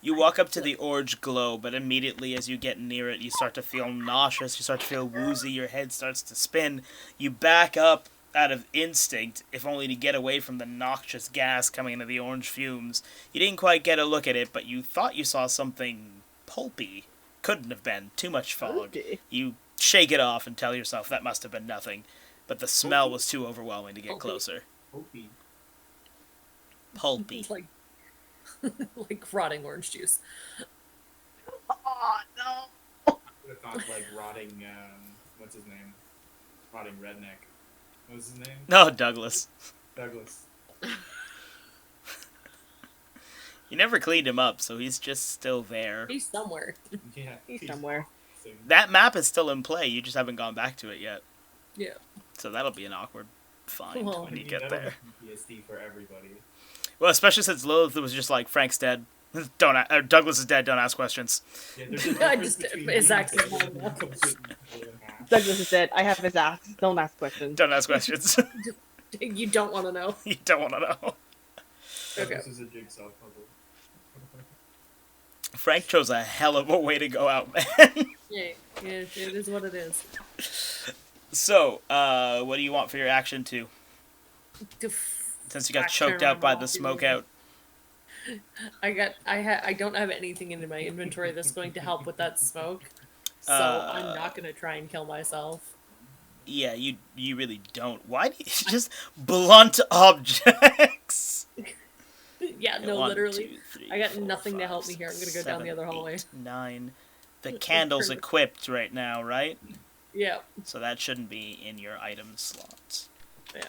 You walk up to the orange glow, but immediately as you get near it, you start to feel nauseous, you start to feel woozy, your head starts to spin. You back up out of instinct, if only to get away from the noxious gas coming into the orange fumes. You didn't quite get a look at it, but you thought you saw something pulpy. Couldn't have been. Too much fog. Okay. You shake it off and tell yourself that must have been nothing, but the smell was too overwhelming to get closer. Opie. Pulpy. Like, like rotting orange juice. Oh no! I would have thought like rotting. What's his name? Rotting redneck. What was his name? No, Douglas. Douglas. You never cleaned him up, so he's just still there. He's somewhere. Yeah. He's somewhere. That map is still in play, you just haven't gone back to it yet. Yeah. So that'll be an awkward find Well, when you get there. PTSD for everybody. Well, especially since Lilith was just like, Frank's dead. Douglas is dead, don't ask questions. Yeah, there's a I difference just- between it's being actually dead and not completely split in half. Douglas is dead. I have his ass. Don't ask questions. Don't ask questions. You don't want to know. You don't want to know. Okay. This is a jigsaw puzzle. Frank chose a hell of a way to go out, man. Yeah, it is what it is. So, what do you want for your action two? Since you got choked out by the smoke out. I don't have anything in my inventory that's going to help with that smoke. So I'm not gonna try and kill myself. Yeah, you really don't. Why do you just blunt objects? Yeah, no, One, literally. 2, 3, I got 4, nothing to 5, help me here. I'm gonna go 6, down the other 7, hallway. 8, 9. The candle's equipped right now, right? Yeah. So that shouldn't be in your item slots. Yeah.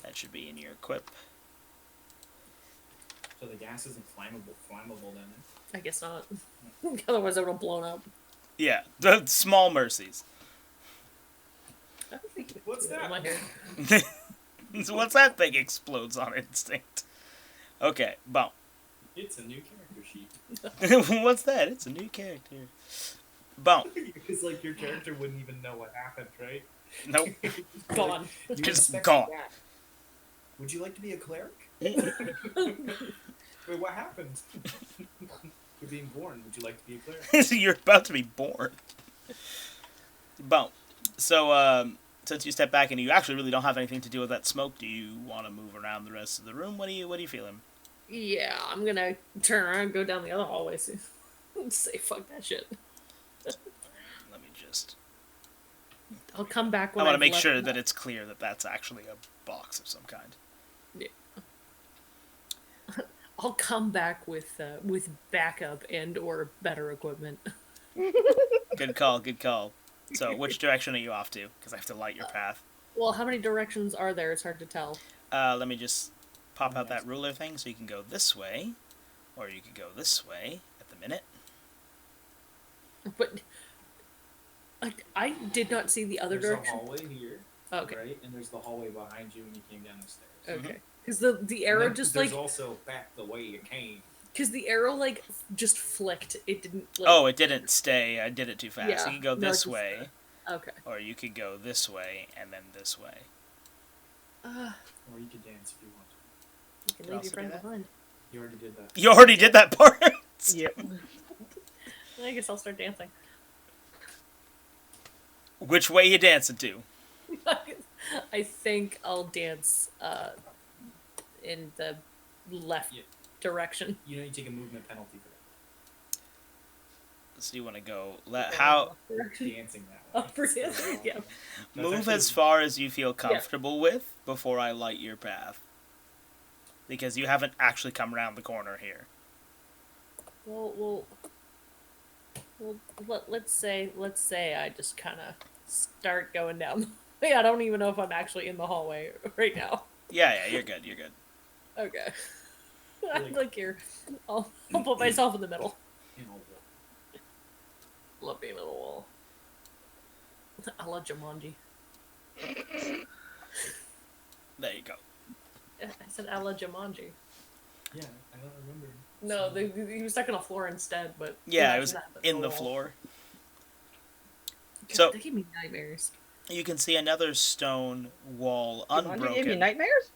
That should be in your equip. So the gas isn't flammable then. I guess not. Otherwise, it would have blown up. Yeah, the small mercies. I don't think it What's would that? in my head. So what's that thing explodes on instinct? Okay, boom. It's a new character sheet. What's that? It's a new character. Boom. Because like your character wouldn't even know what happened, right? Nope. Gone. You Just expected gone. that. Would you like to be a cleric? Wait, what happened? You're being born. Would you like to be a cleric? You're about to be born. Boom. So, since you step back and you actually really don't have anything to do with that smoke, do you want to move around the rest of the room? What are you feeling? Yeah, I'm gonna turn around and go down the other hallway. Say, fuck that shit. Let me just... I'll come back I when want to I've make left sure the- that it's clear that that's actually a box of some kind. I'll come back with backup and or better equipment. Good call, good call. So, which direction are you off to? Because I have to light your path. Well, how many directions are there? It's hard to tell. Let me just pop out that ruler thing so you can go this way, or you could go this way at the minute. But I did not see the other There's a direction. hallway here, Okay. right? And there's the hallway behind you when you came down the stairs. Okay. Because the arrow And then just there's like also back the way you came. because the arrow like just flicked. It didn't. Like, Oh, it didn't stay. I did it too fast. Yeah. You can go No, this it's just- way, Okay. or you could go this way and then this way. Or you could dance if you want to. You can Can leave also your do friend that. behind. You already did that. You already did that part. Yep. I guess I'll start dancing. Which way you dancing to? I think I'll dance in the left Yeah. direction. You know you take a movement penalty for So you want to go? How Direction. dancing that way. Oh, for dancing? Yeah. That's move actually- as far as you feel comfortable with before I light your path. Because you haven't actually come around the corner here. Well, let's say I just kind of start going down. I don't even know if I'm actually in the hallway right now. Yeah, you're good. You're good. Okay. Like- I'm like here. I'll put myself in the middle. You know, Love being in a wall. I love Jumanji. There you go. I said I love Jumanji. yeah, I don't remember. No, he was stuck on a floor instead, but Yeah, it imagine was that, but in no the wall. floor. God, So- they give me nightmares. You can see another stone wall Jumanji gave you unbroken. nightmares?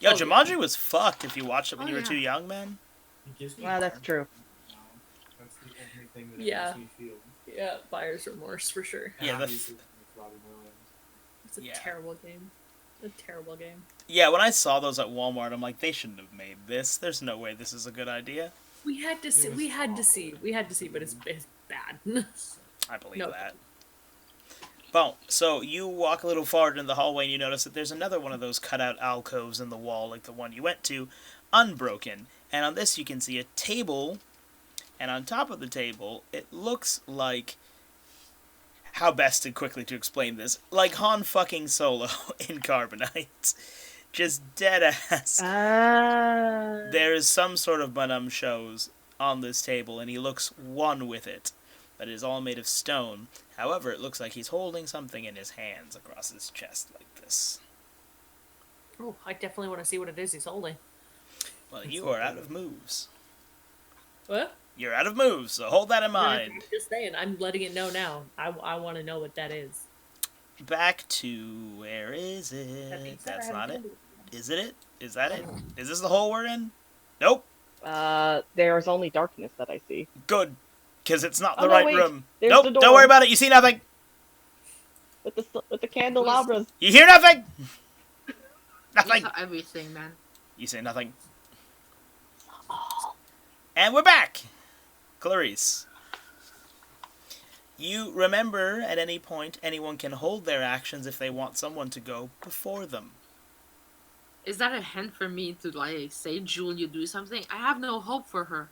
Yo, Oh, yeah. Jumanji was fucked if you watched it when Oh, you were yeah. too young, man. It gives me Well, that's heart. true. No, that's the only thing that Yeah. makes me feel. Yeah, buyer's remorse for sure. Yeah, the Obviously, with Robin Williams. It's a Yeah. terrible game. A terrible game. Yeah, when I saw those at Walmart, I'm like, they shouldn't have made this. There's no way this is a good idea. We had to see. was We had to see. awful. We had to see, but it's bad. I believe No. that. Well, so you walk a little forward in the hallway and you notice that there's another one of those cutout alcoves in the wall, like the one you went to, unbroken. And on this you can see a table, and on top of the table, it looks like... How best to quickly to explain this? Like Han fucking Solo in Carbonite. Just dead ass. There is some sort of Bonum shows on this table, and he looks one with it. But it is all made of stone. However, it looks like he's holding something in his hands across his chest like this. Oh, I definitely want to see what it is he's holding. Well, you are out of moves. What? You're out of moves, so hold that in mind. I'm just saying. I'm letting it know now. I want to know what that is. Back to... where is That being it? said, I That's haven't not it. told you. Is it? Is that it? Is this the hole we're in? Nope. There's only darkness that I see. Good. Because it's not Oh, the no, right wait. room. There's Nope, the don't door. worry about it. You see nothing. With the candelabras. You hear nothing. You Nothing. saw everything, man. You say nothing. And we're back. Clarice. You remember at any point anyone can hold their actions if they want someone to go before them. Is that a hint for me to like say, Julia, do something? I have no hope for her.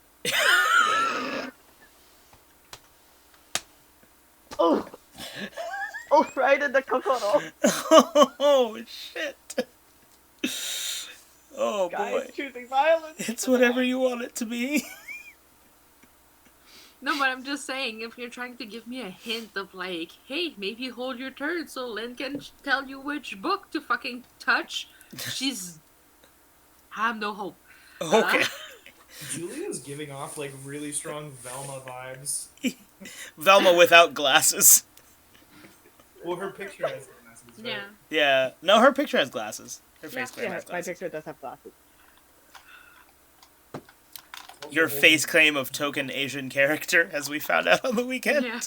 Oh! Oh, right in the kokoro. Oh, shit. Oh, Guys boy. choosing violence. It's whatever you want it to be. No, but I'm just saying, if you're trying to give me a hint of like, hey, maybe hold your turn so Lynn can tell you which book to fucking touch, she's... I have no hope. Okay. Julia's giving off like really strong Velma vibes. Velma without glasses. Well, her picture has glasses, right? Yeah. Yeah. No, her picture has glasses. Her Yeah. face claim Yeah, has my glasses. picture does have glasses. Your face claim of token Asian character, as we found out on the weekend. Yeah.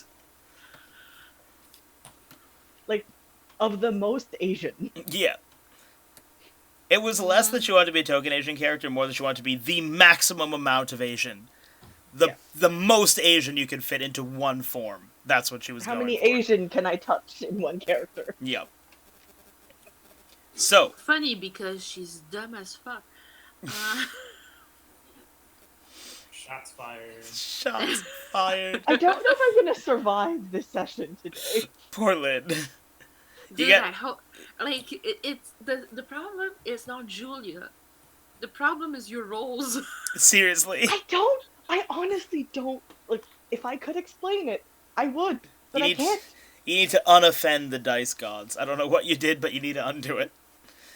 Like, of the most Asian. Yeah. It was less that you wanted to be a token Asian character, more that you wanted to be the maximum amount of Asian. The most Asian you could fit into one form. That's what she was How going many for. Asian can I touch in one character? Yep. So, Funny because she's dumb as fuck. Shots fired. shots fired. I don't know if I'm gonna survive this session today. Poor Lynn. Dude, get- I hope. Like, it's the problem is not Julia. The problem is your roles. Seriously. I honestly don't, like, if I could explain it, I would, but You I need- can't. You need to unoffend the dice gods. I don't know what you did, but you need to undo it.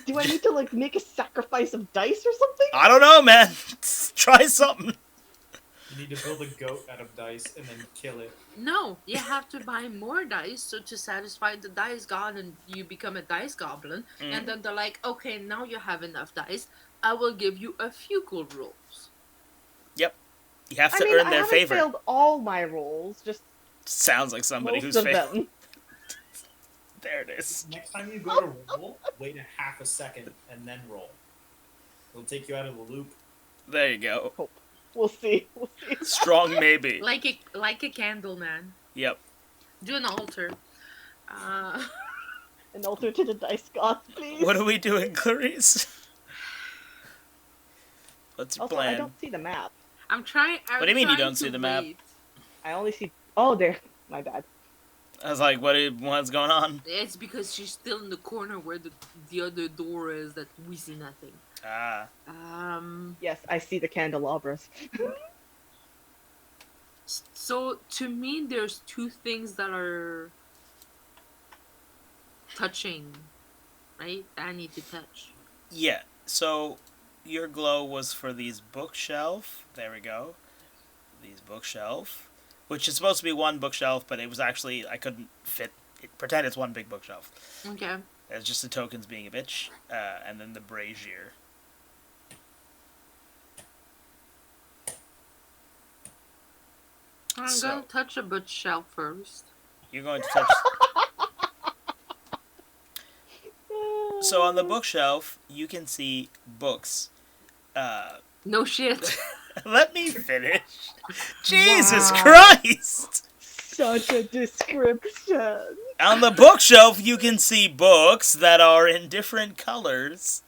Do I need to, like, make a sacrifice of dice or something? I don't know, man. Try something. You need to build a goat out of dice and then kill it. No, you have to buy more dice so to satisfy the dice god, and you become a dice goblin. And then they're like, okay, now you have enough dice. I will give you a few cool rolls. Yep. You have to I mean, earn I their haven't favor. failed all my rolls, just Sounds like somebody most who's of failed. them. There it is. Next time you go to roll, wait a half a second and then roll. It'll take you out of the loop. There you go. We'll see. We'll see. Strong maybe. Like a candle, man. Yep. Do an altar. An altar to the dice gods, please. What are we doing, Clarice? What's your Also, plan? I don't see the map. I'm trying. What do you mean you don't see the map? I only see. Oh, there. My bad. I was like, what's going on? It's because she's still in the corner where the other door is that we see nothing. Ah. Yes, I see the candelabras. So to me, there's two things that are touching, right? That I need to touch. Yeah. So your glow was for these bookshelf. There we go. These bookshelf. Which is supposed to be one bookshelf, but it was actually, I couldn't fit, pretend it's one big bookshelf. Okay. It's just the tokens being a bitch. And then the brazier. I'm So- gonna touch a bookshelf first. You're going to touch... So on the bookshelf, you can see books. No shit. Let me finish. Jesus Wow. Christ! Such a description. On the bookshelf, you can see books that are in different colors.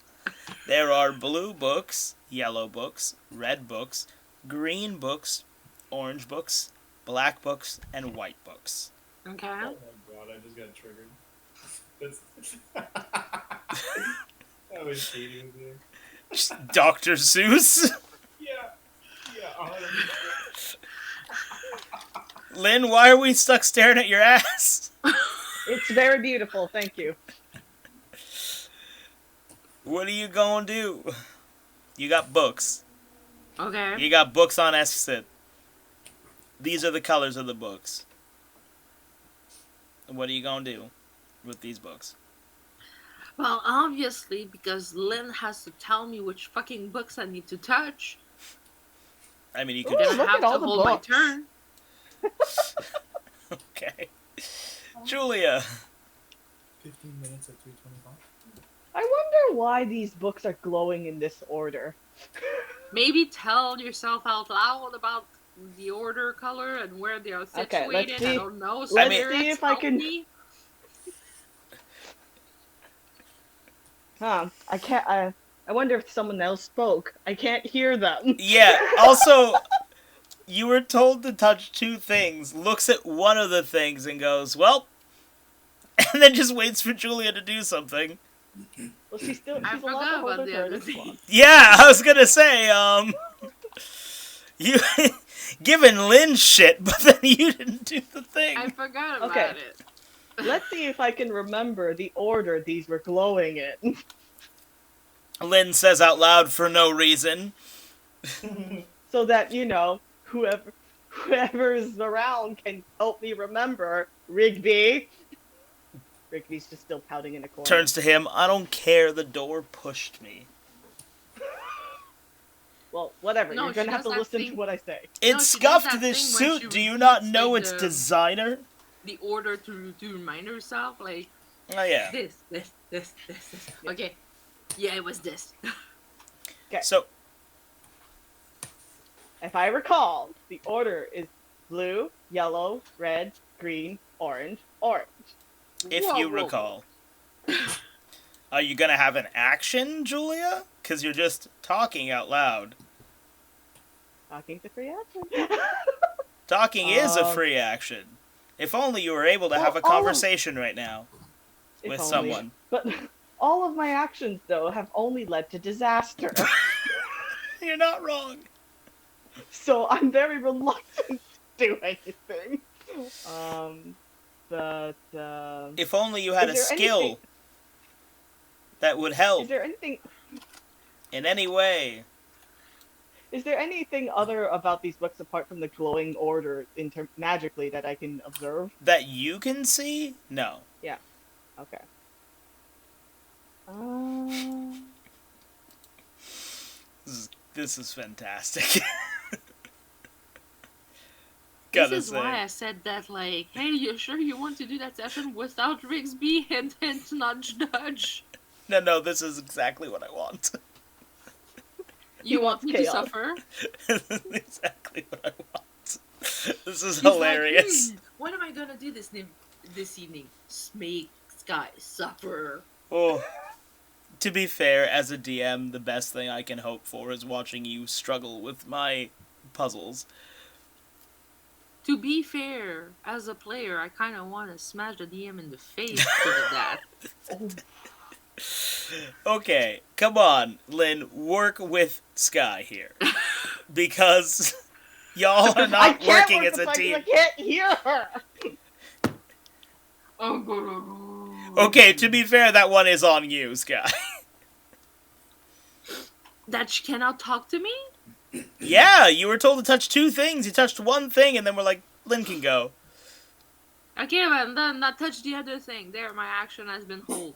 There are blue books, yellow books, red books, green books, orange books, black books, and white books. Okay. Oh my god, I just got triggered. That's... I was shading with you. Dr. Seuss? Yeah. Yeah, 100%. Lynn, why are we stuck staring at your ass? It's very beautiful, thank you. What are you gonna do? You got books. Okay. You got books on exit. These are the colors of the books. What are you gonna do with these books? Well, obviously, because Lynn has to tell me which fucking books I need to touch, I mean, you Ooh, could then just... look I have at to all the hold my books. turn. Okay. Julia. 15 minutes at 3:25. I wonder why these books are glowing in this order. Maybe tell yourself out loud about the order color and where they are Okay, situated. let's see- I don't know. let's Spirits, see if I help can- me. Huh. I wonder if someone else spoke. I can't hear them. Yeah, also, you were told to touch two things, looks at one of the things and goes, well, and then just waits for Julia to do something. Well, she's I allowed to forgot hold about her the turn other as thing. well. Yeah, I was gonna say, you giving Lynn shit, but then you didn't do the thing. I forgot about Okay. it. Let's see if I can remember the order these were glowing in. Lynn says out loud for no reason. So that, you know, whoever's around can help me remember. Rigby. Rigby's just still pouting in a corner. Turns to him, I don't care, the door pushed me. Well, whatever. No, You're gonna she have to does that listen thing- to what I say. It No, she does scuffed that this thing when suit, she do you not repeats, know like, its the- designer? The order to remind herself, like, Oh yeah. this. Okay. Yeah, it was this. So, If I recall, the order is blue, yellow, red, green, orange, orange. if Whoa, you whoa. recall. Are you gonna have an action, Julia? Because you're just talking out loud. Talking to free action. Talking is a Um, free action. If only you were able to well, have a all of- conversation right now If with only. someone. But all of my actions, though, have only led to disaster. You're not wrong. So I'm very reluctant to do anything. But If only you had a is there skill anything? that would help Is there anything? in any way. Is there anything other about these books apart from the glowing order magically that I can observe? That you can see? No. Yeah. Okay. This is fantastic. This Gotta is say. why I said that, like, hey, you sure you want to do that session without Rigsby? And then nudge nudge. No, this is exactly what I want. You want me to chaos. suffer? This is exactly what I want. This is He's like, hilarious. what am I gonna do this evening? Make Sky suffer. Oh. To be fair, as a DM, the best thing I can hope for is watching you struggle with my puzzles. To be fair, as a player, I kind of want to smash the DM in the face because of that. Okay, come on, Lynn, work with Sky here. Because y'all are I not can't working work as the a fact that team. I can't hear her. Okay, to be fair, that one is on you, Sky. That she cannot talk to me? Yeah, you were told to touch 2 things. You touched 1 thing, and then we're like, Lynn can go. Okay, but then not touch the other thing. There, my action has been hold.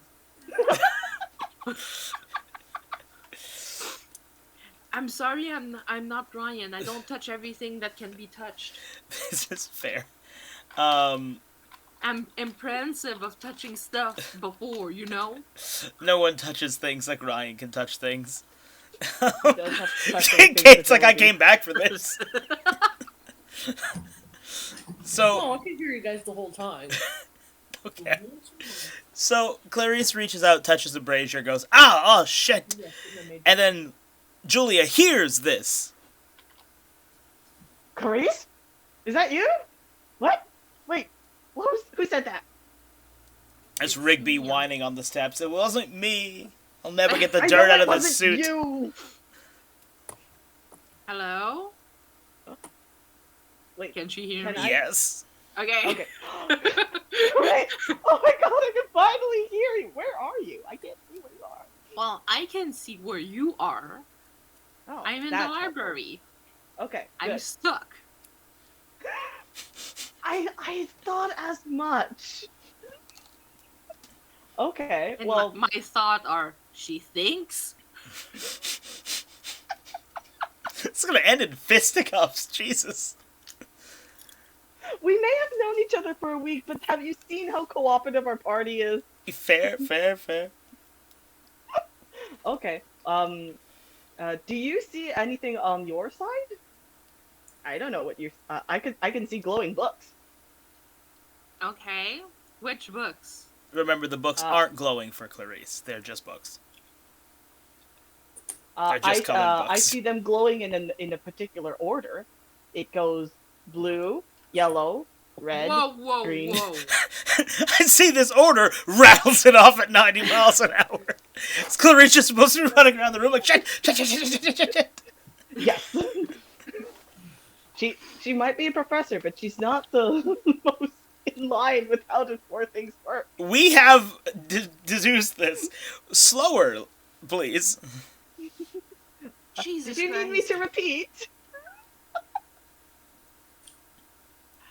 I'm sorry, I'm not Ryan. I don't touch everything that can be touched. This is fair. I'm apprehensive of touching stuff before, you know? No one touches things like Ryan can touch things. Does have to touch anything Kate's like, I ability. came back for this. So, Oh, I can hear you guys the whole time. okay. So, Clarice reaches out, touches the brazier, goes, oh, shit. Yes, And then Julia hears this. Clarice? Is that you? What? Wait, who said that? It's Rigby whining on the steps. It wasn't me. I'll never get the I dirt know out it of the wasn't suit. You. Hello? Wait, Can she hear Can me? I- Yes. Okay. okay. Right. Oh my god, I can finally hear you. Where are you? I can't see where you are. Well, I can see where you are. Oh, I'm in the that's library. helpful. Okay, I'm good. stuck. I thought as much. Okay, And well, my thought are, she thinks? It's gonna end in fisticuffs. Jesus. we may have known each other for a week, but have you seen how cooperative our party is? Fair, fair, fair. Okay. Do you see anything on your side? I don't know what you. I can see glowing books. Okay. Which books? Remember, the books aren't glowing for Clarice. They're just books. They're just colored I books. see them glowing in a particular order. It goes blue, yellow, red. Whoa, green. whoa. I see this order, rattles it off at 90 miles an hour. Is Clarice just supposed to be running around the room like, shit, shit, shit, shit, shit, shit, shit. Yes. She might be a professor, but she's not the most in line with how to four things work. We have deduced this. Slower, please. Jesus Did you need me Christ. to repeat?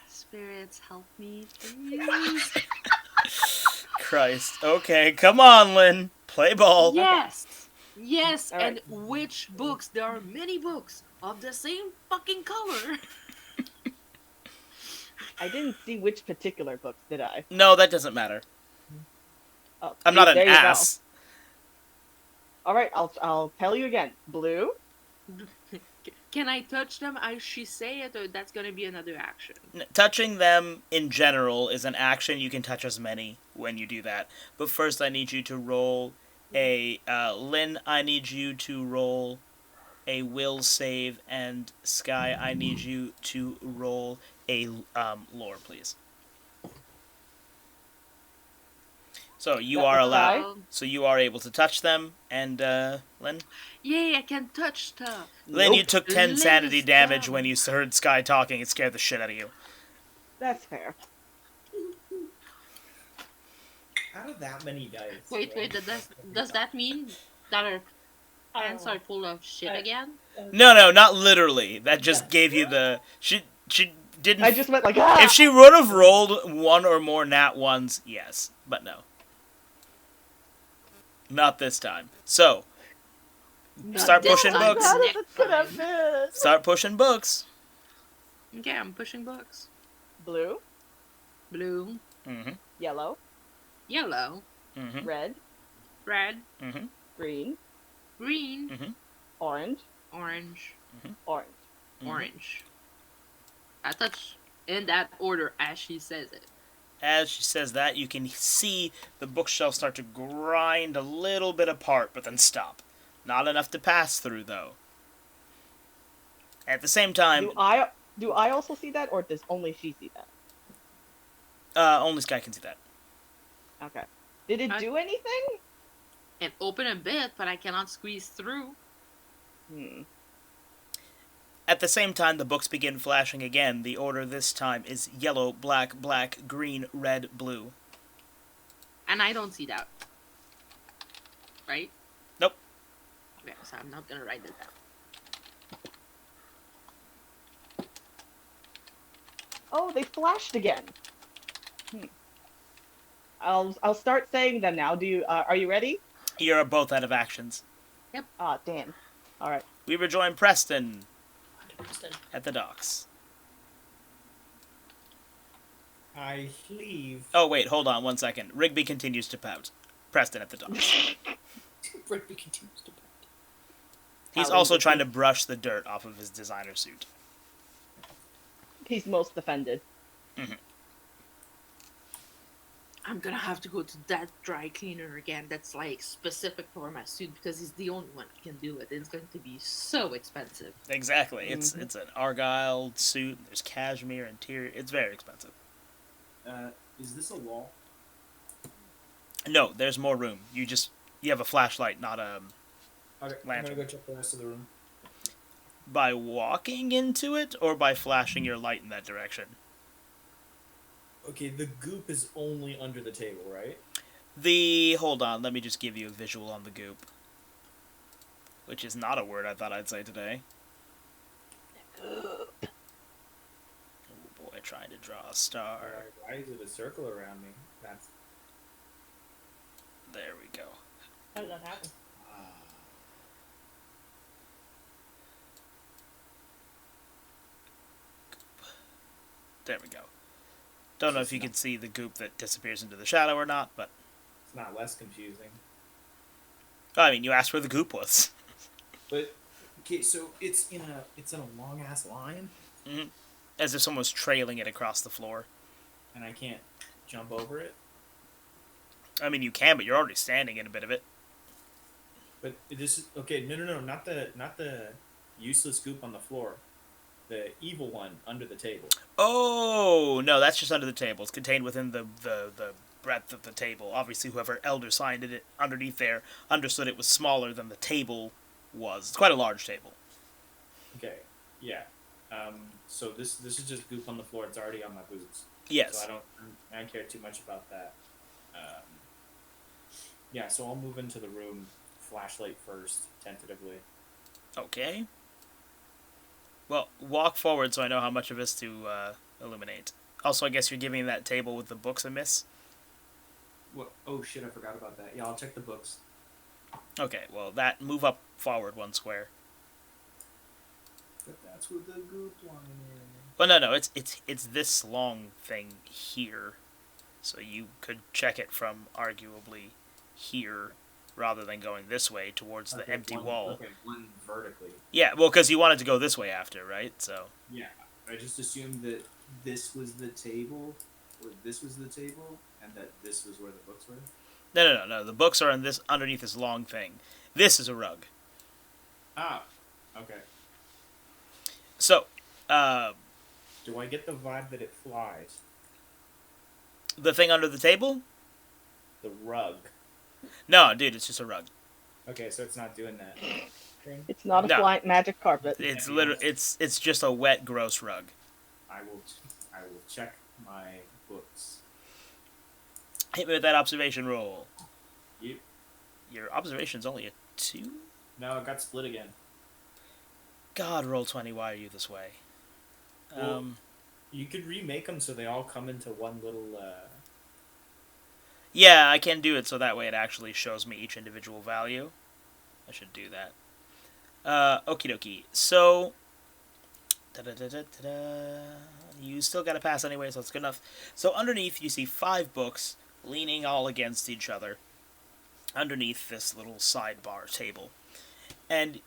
Spirits, help me, please. Christ. Okay, come on, Lynn. Play ball. Yes! Yes, All right. and which books? There are many books of the same fucking color. I didn't see which particular books, did I? No, that doesn't matter. Oh, I'm see, not an there you go. ass. All right, I'll tell you again. Blue, Can I touch them as she say it, or that's gonna be another action? Touching them in general is an action. You can touch as many when you do that. But first, I need you to roll a... Lynn, I need you to roll a will save, and Sky, I need you to roll a lore, please. So you That are was allowed. Sky? So you are able to touch them, and Lynn. Yay, I can touch stuff. Lynn, you Nope. took 10 sanity Lynn's damage down. when you heard Sky talking. It scared the shit out of you. That's fair. Out of that many dice. Wait, right? does that mean that our pants Oh. are full of shit I- again? No, not literally. That just gave you the... She didn't... I just went like, ah! If she would have rolled one or more nat ones, yes. But no. Not this time. So, start this pushing time. books. How does it could have been? Start pushing books. Okay, I'm pushing books. Blue, Blue, Mm-hmm. yellow, yellow, Mm-hmm. red, red, Mm-hmm. green, green, Mm-hmm. orange, orange, orange. orange. That's in that order as she says it. As she says that, you can see the bookshelf start to grind a little bit apart, but then stop. Not enough to pass through, though. At the same time, Do I also see that, or does only she see that? only Sky can see that. Okay. Did it I- do anything? And open a bit, but I cannot squeeze through. At the same time, the books begin flashing again. The order this time is yellow, black, black, green, red, blue. And I don't see that. Right? Nope. Okay, so I'm not gonna write it down. Oh, they flashed again. I'll start saying them now. Are you ready? You're both out of actions. Ah, damn. All right. We rejoin Preston 100%. at the docks. I leave. Oh, wait, hold on 1 second. Rigby continues to pout. Preston at the docks. Rigby continues to pout. He's Pouting also to trying to brush the dirt off of his designer suit. He's most offended. I'm gonna have to go to that dry cleaner again that's like specific for my suit because he's the only one who can do it. It's going to be so expensive. Exactly. It's an argyle suit. There's cashmere interior. It's very expensive. Is this a wall? No, there's more room. You have a flashlight, not a... Okay, I'm Lantern. gonna go check the rest of the room. By walking into it, or by flashing your light in that direction? Okay, the goop is only under the table, right? Hold on, let me just give you a visual on the goop. Which is not a word I thought I'd say today. Oh boy, trying to draw a star. Why is it a circle around me? That's There we go. How did that happen? There we go. Don't know if you can see the goop that disappears into the shadow or not, but... it's not less confusing. I mean, you asked where the goop was. But okay, so it's in a long ass line, As if someone was trailing it across the floor. and I can't jump over it. I mean, you can, but you're already standing in a bit of it. But this is okay. No, not the useless goop on the floor. The evil one under the table. Oh, no, that's just under the table. It's contained within the breadth of the table. Obviously, whoever elder signed it underneath there understood it was smaller than the table was. It's quite a large table. Okay, yeah. So this is just goop on the floor. It's already on my boots. Yes. So I don't care too much about that. Yeah, so I'll move into the room. Flashlight first, tentatively. Okay. Well, walk forward so I know how much of this to illuminate. Also, I guess you're giving that table with the books a miss? What? Oh shit! I forgot about that. Yeah, I'll check the books. Okay, well, move up forward 1 square. But that's what the goop line is. Well, no, it's this long thing here. So you could check it from arguably here rather than going this way towards the empty wall. Okay, one vertically. Yeah, well, because you wanted to go this way after, right? So Yeah, I just assumed that this was the table, or this was the table, and that this was where the books were. no. The books are underneath this long thing. This is a rug. Ah, okay. So, Do I get the vibe that it flies? the thing under the table? The rug. No, dude, it's just a rug. Okay, so it's not doing that. It's not a No. flying magic carpet. It's literally it's just a wet, gross rug. I will check my books. Hit me with that observation roll. Yep. Your observation's only a 2? No, it got split again. God, roll 20, why are you this way? Well, you could remake them so they all come into one little. Yeah, I can do it so that way it actually shows me each individual value. I should do that. Okie dokie. So, you still got to pass anyway, so it's good enough. So underneath, you see 5 books leaning all against each other underneath this little sidebar table. And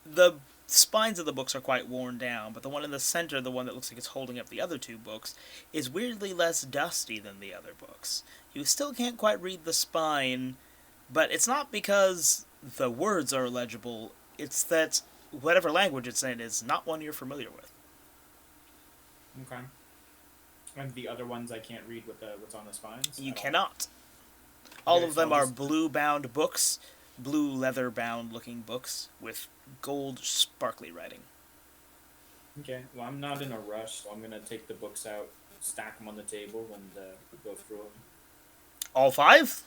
the spines of the books are quite worn down, but the one in the center, the one that looks like it's holding up the other 2 books, is weirdly less dusty than the other books. You still can't quite read the spine, but it's not because the words are illegible, it's that whatever language it's in is not one you're familiar with. Okay. And the other ones I can't read with what's on the spines? You at all? cannot. All Okay, of so them I'll are just- blue-bound books, blue leather-bound looking books with gold sparkly writing. Okay, well, I'm not in a rush, so I'm going to take the books out, stack them on the table, and go through them. All 5?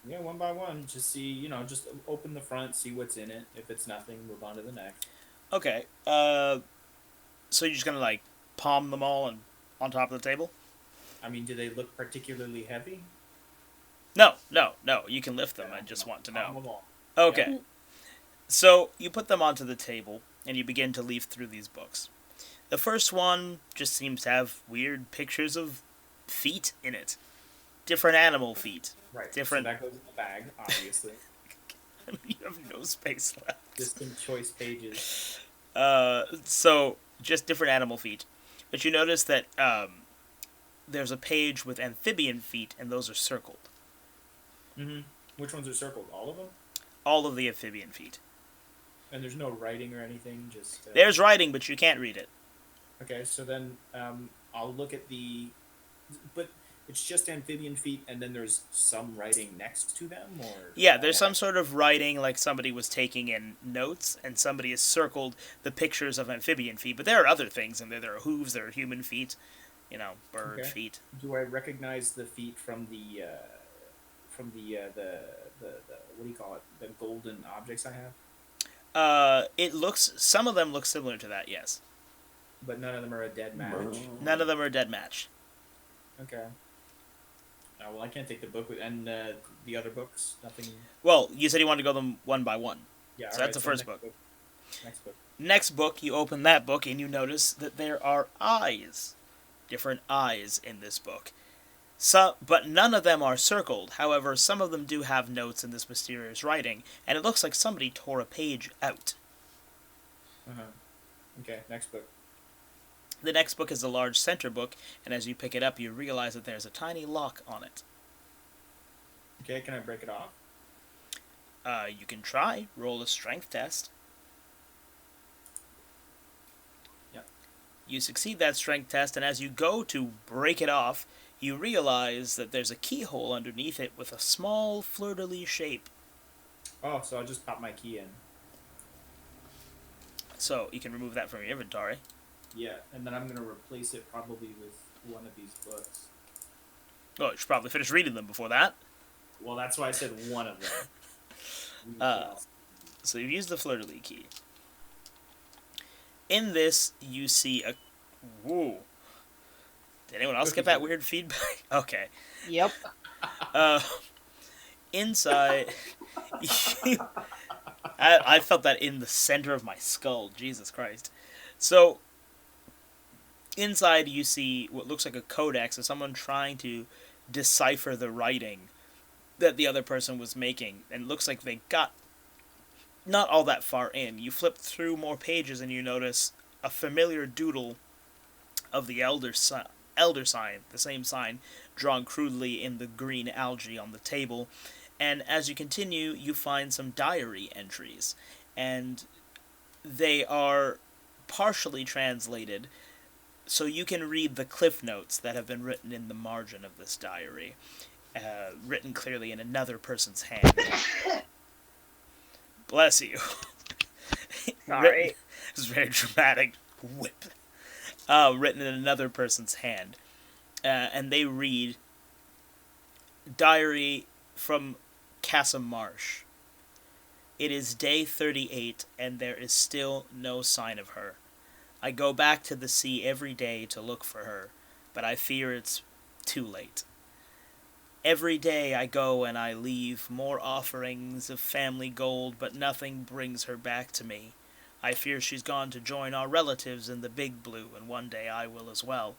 Yeah, one by one. Just see, just open the front, see what's in it. If it's nothing, move on to the next. Okay. So you're just gonna like palm them all and on top of the table? I mean, do they look particularly heavy? No. You can lift them. Yeah, I just I'll want to palm know. them all. Okay. So you put them onto the table and you begin to leaf through these books. The first one just seems to have weird pictures of feet in it. Different animal feet. Right. Different- So that goes in the bag, obviously. You have no space left. Distinct choice pages. So just different animal feet. But you notice that there's a page with amphibian feet, and those are circled. Mm-hmm. Which ones are circled? All of them? All of the amphibian feet. And there's no writing or anything, just... There's writing, but you can't read it. Okay, so then I'll look at the... But it's just amphibian feet, and then there's some writing next to them, or... Yeah, there's some sort of writing, like somebody was taking in notes, and somebody has circled the pictures of amphibian feet. But there are other things in there. There are hooves, there are human feet, bird Okay. feet. Do I recognize the feet from the what do you call it? The golden objects I have? Some of them look similar to that, yes. But none of them are a dead match. None of them are a dead match. Okay. Well, I can't take the book with, and the other books. Nothing. Well, you said you wanted to go them one by one. Yeah. So alright, that's the first next book. Next book. Next book, you open that book and you notice that there are eyes. Different eyes in this book. But none of them are circled. However, some of them do have notes in this mysterious writing, and it looks like somebody tore a page out. Okay. Next book. The next book is a large center book, and as you pick it up, you realize that there's a tiny lock on it. Okay. Can I break it off? You can try. Roll a strength test. Yep. You succeed that strength test, and as you go to break it off, you realize that there's a keyhole underneath it with a small fleur-de-lis shape. Oh, so I'll just pop my key in. So you can remove that from your inventory. Yeah, and then I'm gonna replace it probably with one of these books. Oh, you should probably finish reading them before that. Well, that's why I said one of them. So you've used the fleur-de-lis key. In this, you see a... Whoa. Did anyone else get that weird feedback? Okay. Yep. Inside... I felt that in the center of my skull. Jesus Christ. So, inside you see what looks like a codex of someone trying to decipher the writing that the other person was making. And it looks like they got not all that far in. You flip through more pages and you notice a familiar doodle of the elder sign, the same sign, drawn crudely in the green algae on the table. And as you continue, you find some diary entries. And they are partially translated, so you can read the cliff notes that have been written in the margin of this diary, written clearly in another person's hand. Bless you. Sorry. This is very dramatic. Whip. Written in another person's hand. And they read, Diary from Casa Marsh. It is day 38, and there is still no sign of her. I go back to the sea every day to look for her, but I fear it's too late. Every day I go and I leave more offerings of family gold, but nothing brings her back to me. I fear she's gone to join our relatives in the Big Blue, and one day I will as well.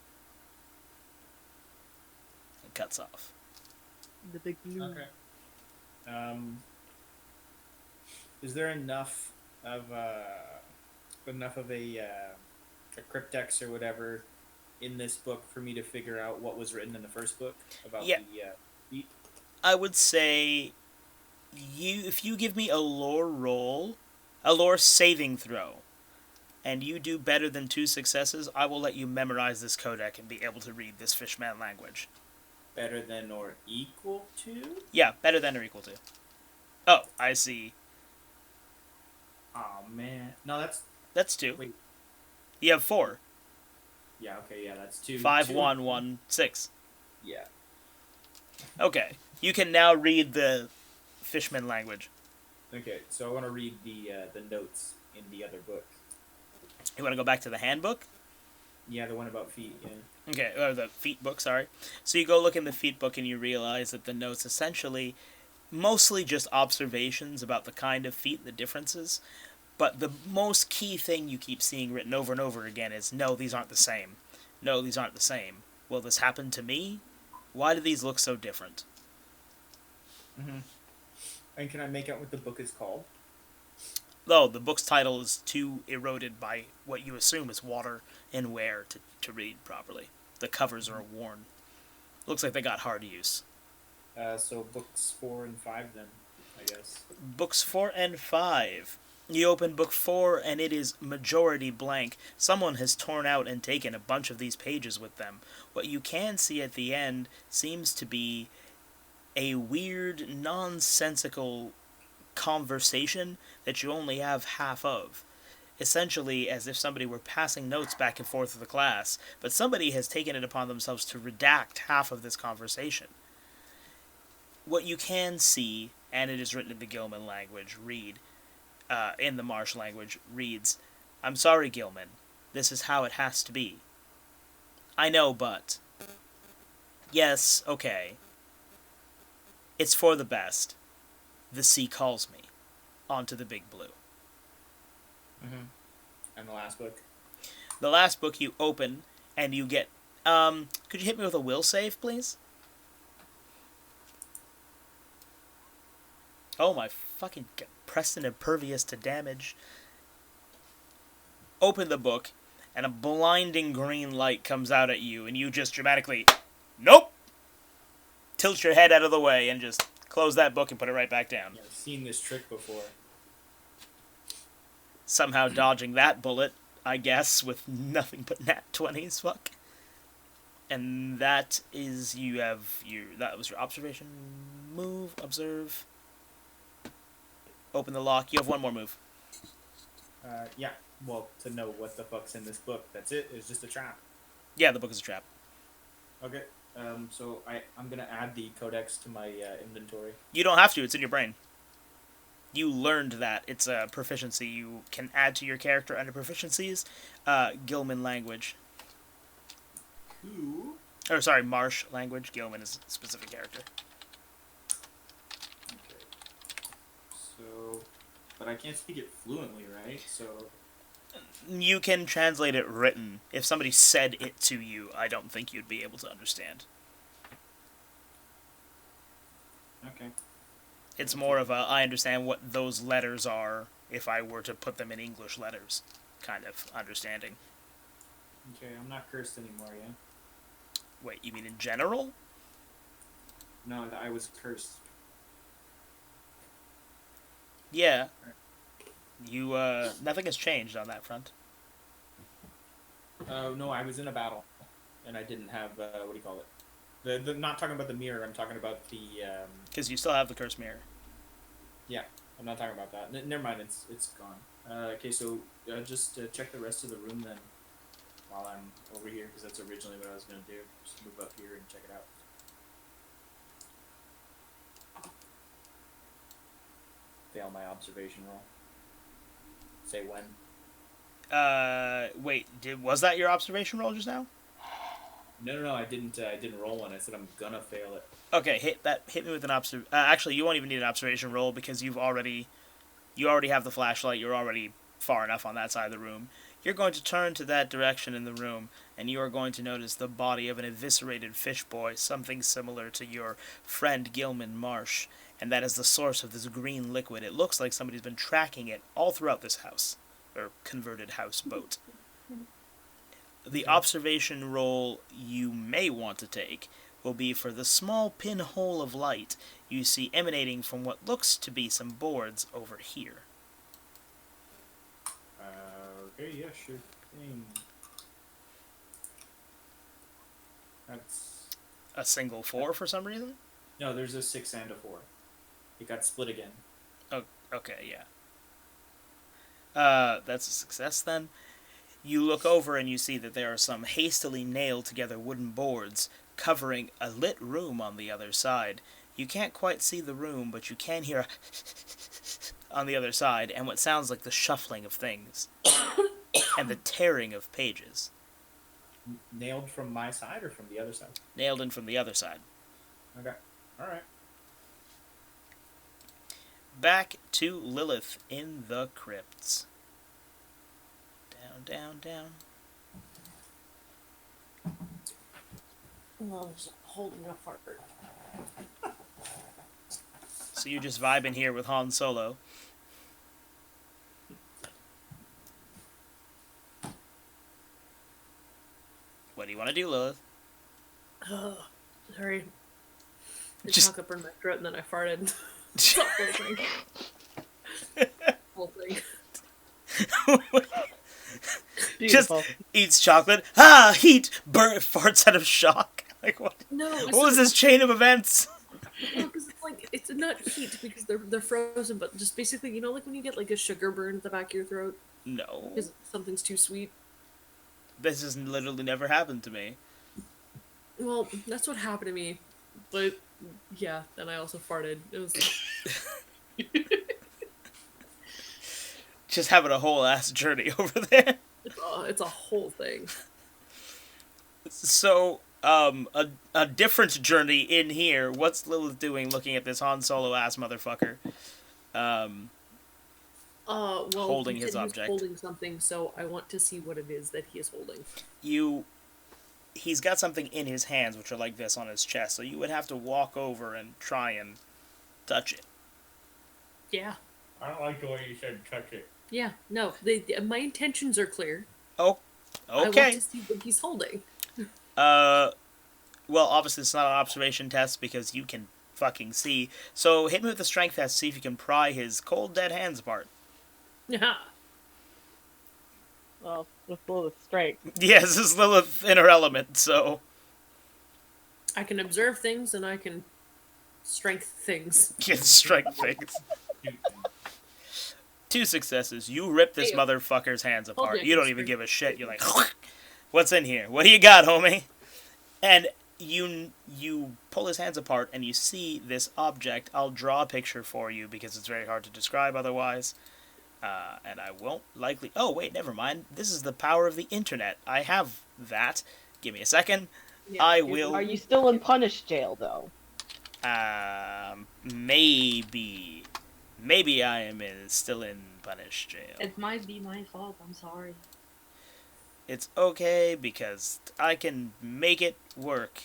It cuts off. The big blue. Okay. Is there enough of a cryptex or whatever in this book for me to figure out what was written in the first book about Yeah. the feet? I would say if you give me a lore roll, a lore saving throw, and you do better than 2 successes, I will let you memorize this codex and be able to read this fishman language. Better than or equal to? Yeah, better than or equal to. Oh, I see. Oh man, no, That's 2. Wait. You have 4. Yeah, okay, yeah, that's 2. 5, 2. 1, 1, 6. Yeah. Okay. You can now read the fishman language. Okay, so I want to read the notes in the other book. You want to go back to the handbook? Yeah, the one about feet. Yeah. Okay, or the feet book, sorry. So you go look in the feet book and you realize that the notes essentially mostly just observations about the kind of feet and the differences. But the most key thing you keep seeing written over and over again is, no, these aren't the same. No, these aren't the same. Will this happen to me? Why do these look so different? Mm-hmm. And can I make out what the book is called? Though the book's title is too eroded by what you assume is water and wear to read properly. The covers are worn. Looks like they got hard use. So books 4 and 5 then, I guess. Books 4 and 5. You open book 4 and it is majority blank. Someone has torn out and taken a bunch of these pages with them. What you can see at the end seems to be a weird, nonsensical conversation that you only have half of. Essentially as if somebody were passing notes back and forth with the class, but somebody has taken it upon themselves to redact half of this conversation. What you can see, and it is written in the Gilman language, in the Marsh language, reads, "I'm sorry, Gilman. This is how it has to be. I know, but... Yes, okay. It's for the best. The sea calls me. Onto the Big Blue." Mm-hmm. And the last book? The last book you open, and you get... could you hit me with a will save, please? Oh my fucking... Preston impervious to damage. Open the book, and a blinding green light comes out at you, and you just dramatically... Nope! Tilt your head out of the way, and just close that book and put it right back down. Yeah, I've seen this trick before. Somehow dodging that bullet, I guess, with nothing but nat 20s, fuck. And that is, that was your observation, move, observe, open the lock. You have one more move. Yeah, well, to know what the fuck's in this book, that's it. It's just a trap. Yeah, the book is a trap. Okay, so I'm gonna add the codex to my inventory. You don't have to, it's in your brain. You learned that. It's a proficiency you can add to your character under proficiencies. Gilman language. Who? Or sorry, Marsh language. Gilman is a specific character. Okay. So, but I can't speak it fluently, right? So. You can translate it written. If somebody said it to you, I don't think you'd be able to understand. Okay. It's more of a, I understand what those letters are if I were to put them in English letters kind of understanding. Okay, I'm not cursed anymore, yeah? Wait, you mean in general? No, I was cursed. Yeah. You, nothing has changed on that front. No, I was in a battle, and I didn't have, what do you call it? The not talking about the mirror, I'm talking about the, Because you still have the cursed mirror. Yeah, I'm not talking about that. Never mind, it's gone. Okay, so just check the rest of the room then, while I'm over here, because that's originally what I was going to do. Just move up here and check it out. fail my observation roll. Say when. Wait, was that your observation roll just now? No, I didn't roll one. I said I'm gonna fail it. Okay, hit me with an actually, you won't even need an observation roll because you already have the flashlight. You're already far enough on that side of the room. You're going to turn to that direction in the room, and you are going to notice the body of an eviscerated fish boy, something similar to your friend Gilman Marsh, and that is the source of this green liquid. It looks like somebody's been tracking it all throughout this house, or converted houseboat. The observation roll you may want to take will be for the small pinhole of light you see emanating from what looks to be some boards over here. Okay, yeah, sure thing. That's... A single 4 for some reason? No, there's a 6 and a 4. It got split again. Oh, okay, yeah. That's a success then. You look over and you see that there are some hastily nailed together wooden boards covering a lit room on the other side. You can't quite see the room, but you can hear on the other side, and what sounds like the shuffling of things and the tearing of pages. Nailed from my side or from the other side? Nailed in from the other side. Okay, alright. Back to Lilith in the crypts. Down, down. Well, just holding a fart. So you just vibe in here with Han Solo. What do you want to do, Lilith? Oh, sorry. The Just- chocolate burned my throat and then I farted. It's the whole thing. Whole thing. Just Beautiful. eats chocolate. Heat! Farts out of shock. Like, what? No, it's What was this chain of events? because it's like it's not heat because they're frozen, but just basically, you know, like when you get like a sugar burn at the back of your throat No. because something's too sweet. This has literally never happened to me. Well, that's what happened to me, but yeah, then I also farted. It was Just having a whole ass journey over there. it's a whole thing. So, a different journey in here. What's Lilith doing looking at this Han Solo ass motherfucker? Well, Holding he his said he was object. holding something, so I want to see what it is that he is holding. He's got something in his hands, which are like this on his chest, so you would have to walk over and try and touch it. Yeah, I don't like the way you said touch it. yeah. No, my intentions are clear. Oh, I want okay. to see what he's holding. Well, obviously it's not an observation test because you can fucking see. So hit me with a strength test, see if you can pry his cold, dead hands apart. Yeah. Well, with Lilith's strength. Yes, this is Lilith in her element, so... I can observe things and I can strength things. Get strength things. 2 successes. You rip this Hey, motherfucker's hands apart. on, You don't Mr. even give a shit. You're like, what's in here? What do you got, homie? And you pull his hands apart and you see this object. I'll draw a picture for you because it's very hard to describe otherwise. And I won't likely... Oh, wait, never mind. This is the power of the internet. I have that. Give me a second. Yeah, I will... Are you still in punish jail, though? Maybe. Maybe I am still in punish jail. It might be my fault. I'm sorry. It's okay because I can make it work.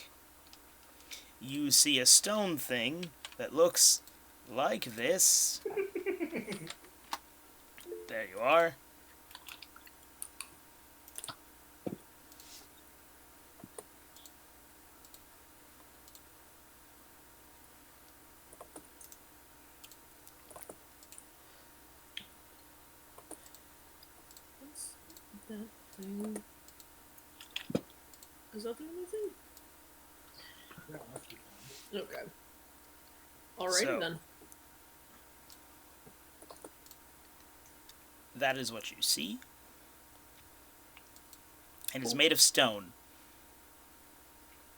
You see a stone thing that looks like this. There you are. What's that thing? Is that the only thing? Okay. Alrighty So- then. That is what you see. And it's made of stone.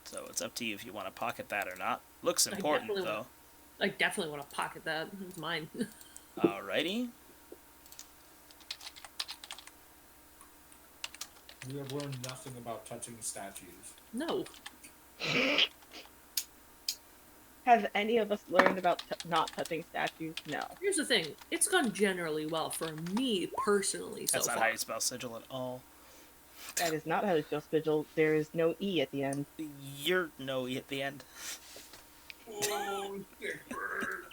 So it's up to you if you want to pocket that or not. Looks important, definitely though. I definitely want to pocket that. It's mine. Alrighty. We have learned nothing about touching statues. No. Have any of us learned about not touching statues? No. Here's the thing. It's gone generally well for me personally so That's not far. how you spell sigil at all. That is not how to spell sigil. There is no E at the end. You're no E at the end. Oh, dick bird.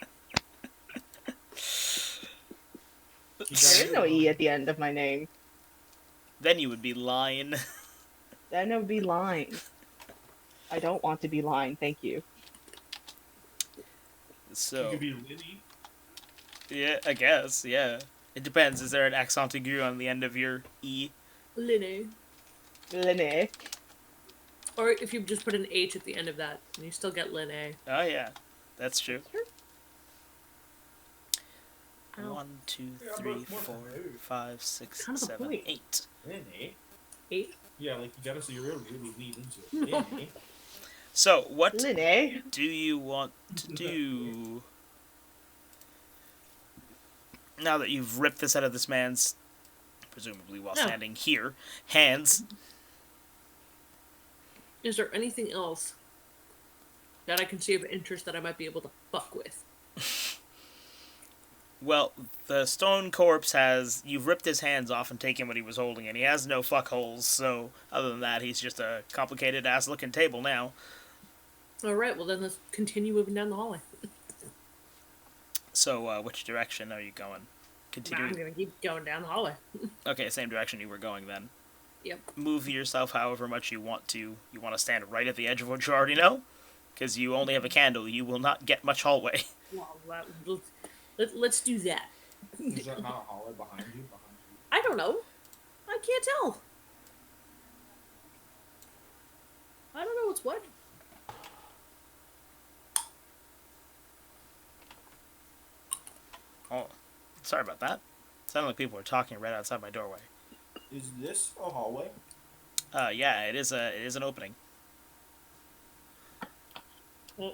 There is no E at the end of my name. Then you would be lying. Then it would be lying. I don't want to be lying, thank you. You So, could be Linny. yeah, I guess, yeah. It depends. Is there an accent aigu on the end of your E? Linne. Linne. Or if you just put an H at the end of that, and you still get Linne. Oh, yeah. That's true. Ow. 1, 2, Yeah, 3, but more 4, food. 5, 6, Kind of the 7, point. 8. Linny? 8? Yeah, like you gotta so you really lead into it. Linny? So, what Linne. do you want to do now that you've ripped this out of this man's, presumably while No. standing here, hands? Is there anything else that I can see of interest that I might be able to fuck with? Well, the stone corpse has... You've ripped his hands off and taken what he was holding, and he has no fuck holes, so other than that, he's just a complicated-ass looking table now. Alright, well then let's continue moving down the hallway. So, which direction are you going? I'm Continue. gonna keep going down the hallway. Okay, same direction you were going then. Yep. Move yourself however much you want to. You want to stand right at the edge of what you already know? Because you only have a candle, you will not get much hallway. Well, let's do that. Is that not a hallway behind you? I don't know. I can't tell. I don't know what's what. Oh, sorry about that. Sounded like people were talking right outside my doorway. Is this a hallway? Yeah, it is an opening. Well,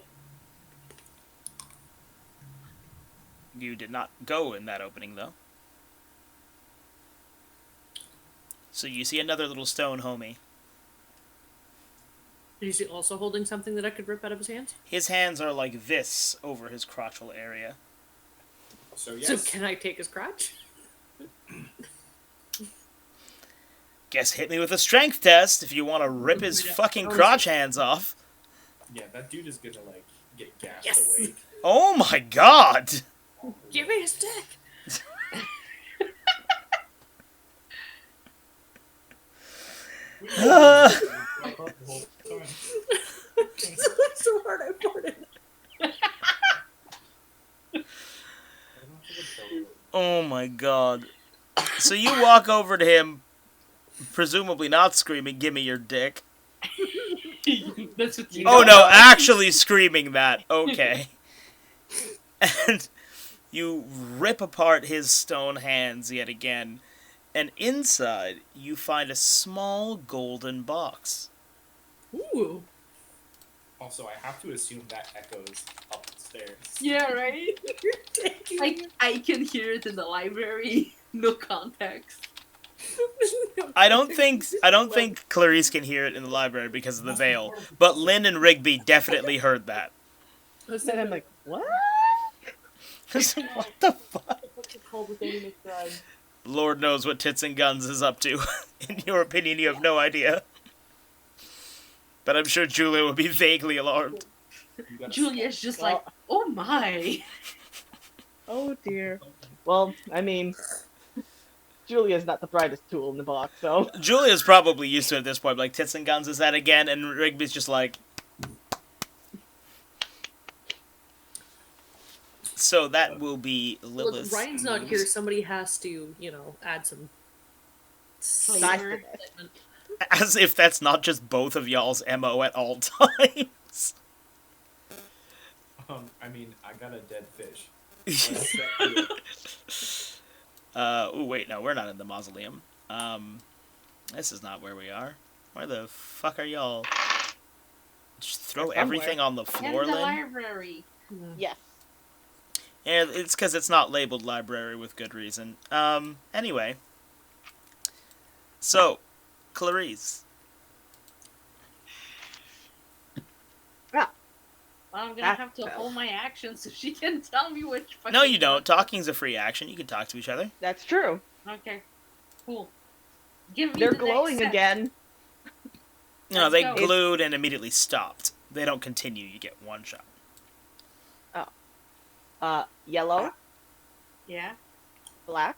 You did not go in that opening, though. So you see another little stone homie. is he also holding something that I could rip out of his hands? His hands are like this over his crotchal area. So yes. So can I take his crotch? Guess hit me with a strength test if you want to rip his fucking crotch hands off. Yeah, that dude is gonna like get gassed Yes. awake. Oh my god! Give me a stick! The whole time. So hard I farted. Oh my god. So you walk over to him, presumably not screaming, "Give me your dick." That's what you Oh don't no, know. actually screaming that. Okay. And you rip apart his stone hands yet again, and inside you find a small golden box. Ooh. Also, I have to assume that echoes up the stairs. Yeah, right? I can hear it in the library. No context. I don't think Clarice can hear it in the library because of the veil, but Lynn and Rigby definitely heard that. Then I'm like, what? What the fuck? What's it called with any McBride? Lord knows what Tits and Guns is up to. In your opinion, you have no idea. But I'm sure Julia would be vaguely alarmed. You gotta Julia's just Well- like, oh my. Oh dear. Well, I mean, Julia's not the brightest tool in the box, so. Julia's probably used to it at this point, like, Tits and Guns is that again, and Rigby's just like... So that will be Lilith's Look, Ryan's not moves. here. Somebody has to, add some Flavor. excitement. As if that's not just both of y'all's MO at all times. I mean, I got a dead fish. Oh wait, no, we're not in the mausoleum. This is not where we are. Where the fuck are y'all? Just throw Somewhere. everything on the In floor, the Lynn? library. Yes. Yeah, it's because it's not labeled library with good reason. Anyway. So, Clarice. Yeah. Well, I'm gonna That have to fell. hold my action so she can tell me which fucking No, you don't. book. Talking's a free action. You can talk to each other. That's true. Okay. Cool. Give me They're the glowing next step. again. No, Let's they go. glued and immediately stopped. They don't continue. You get one shot. Yellow, Yeah. black,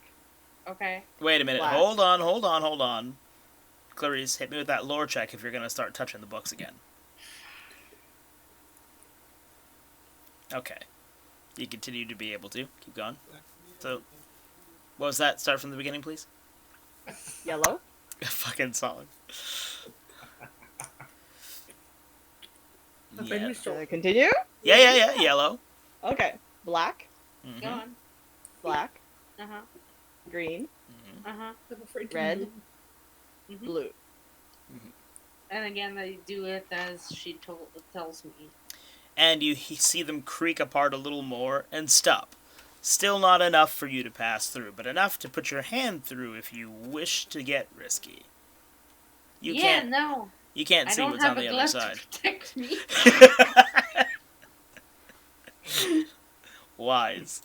Okay. Wait a minute. Black. Hold on. Clarice, hit me with that lore check if you're going to start touching the books again. Okay. You continue to be able to. Keep going. So, what was that? Start from the beginning, please. yellow, Fucking solid. Yeah. Should I continue? Yeah. Yellow. Okay. Black, Mhm. Go on. black, Uh huh. green, Mhm. Uh huh. I'm afraid to Red. move. Mm-hmm. blue. And again, they do it as she tells me. And you see them creak apart a little more and stop. Still not enough for you to pass through, but enough to put your hand through if you wish to get risky. You can't No. you can't I see don't what's have on a the other glove side. to protect me. Wise.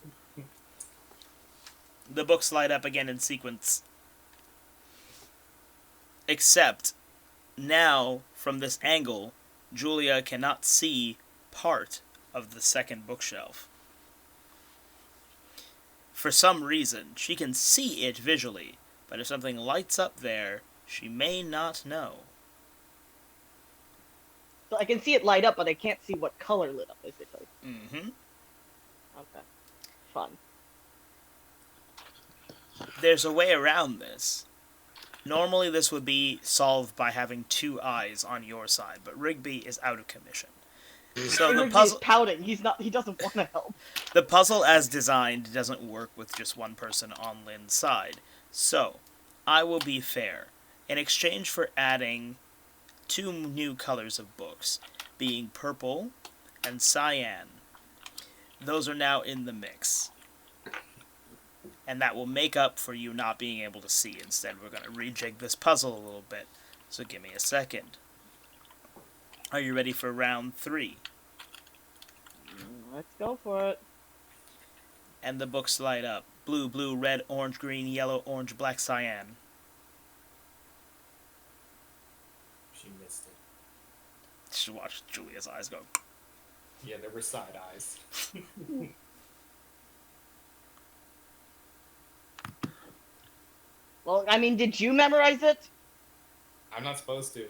The books light up again in sequence. Except, now, from this angle, Julia cannot see part of the second bookshelf. For some reason, she can see it visually, but if something lights up there, she may not know. So I can see it light up, but I can't see what color lit up, basically. Mm-hmm. Okay. Fun. There's a way around this. Normally this would be solved by having two eyes on your side, but Rigby is out of commission. So the Rigby is puzzle pouting. He doesn't want to help. the puzzle as designed doesn't work with just one person on Lynn's side. So, I will be fair. In exchange for adding two new colors of books, being purple and cyan, those are now in the mix. And that will make up for you not being able to see. Instead, we're going to rejig this puzzle a little bit. So give me a second. Are you ready for round 3? Let's go for it. And the books light up. Blue, blue, red, orange, green, yellow, orange, black, cyan. She missed it. Just watch Julia's eyes go. Yeah, there were side eyes. Well, I mean, did you memorize it? I'm not supposed to.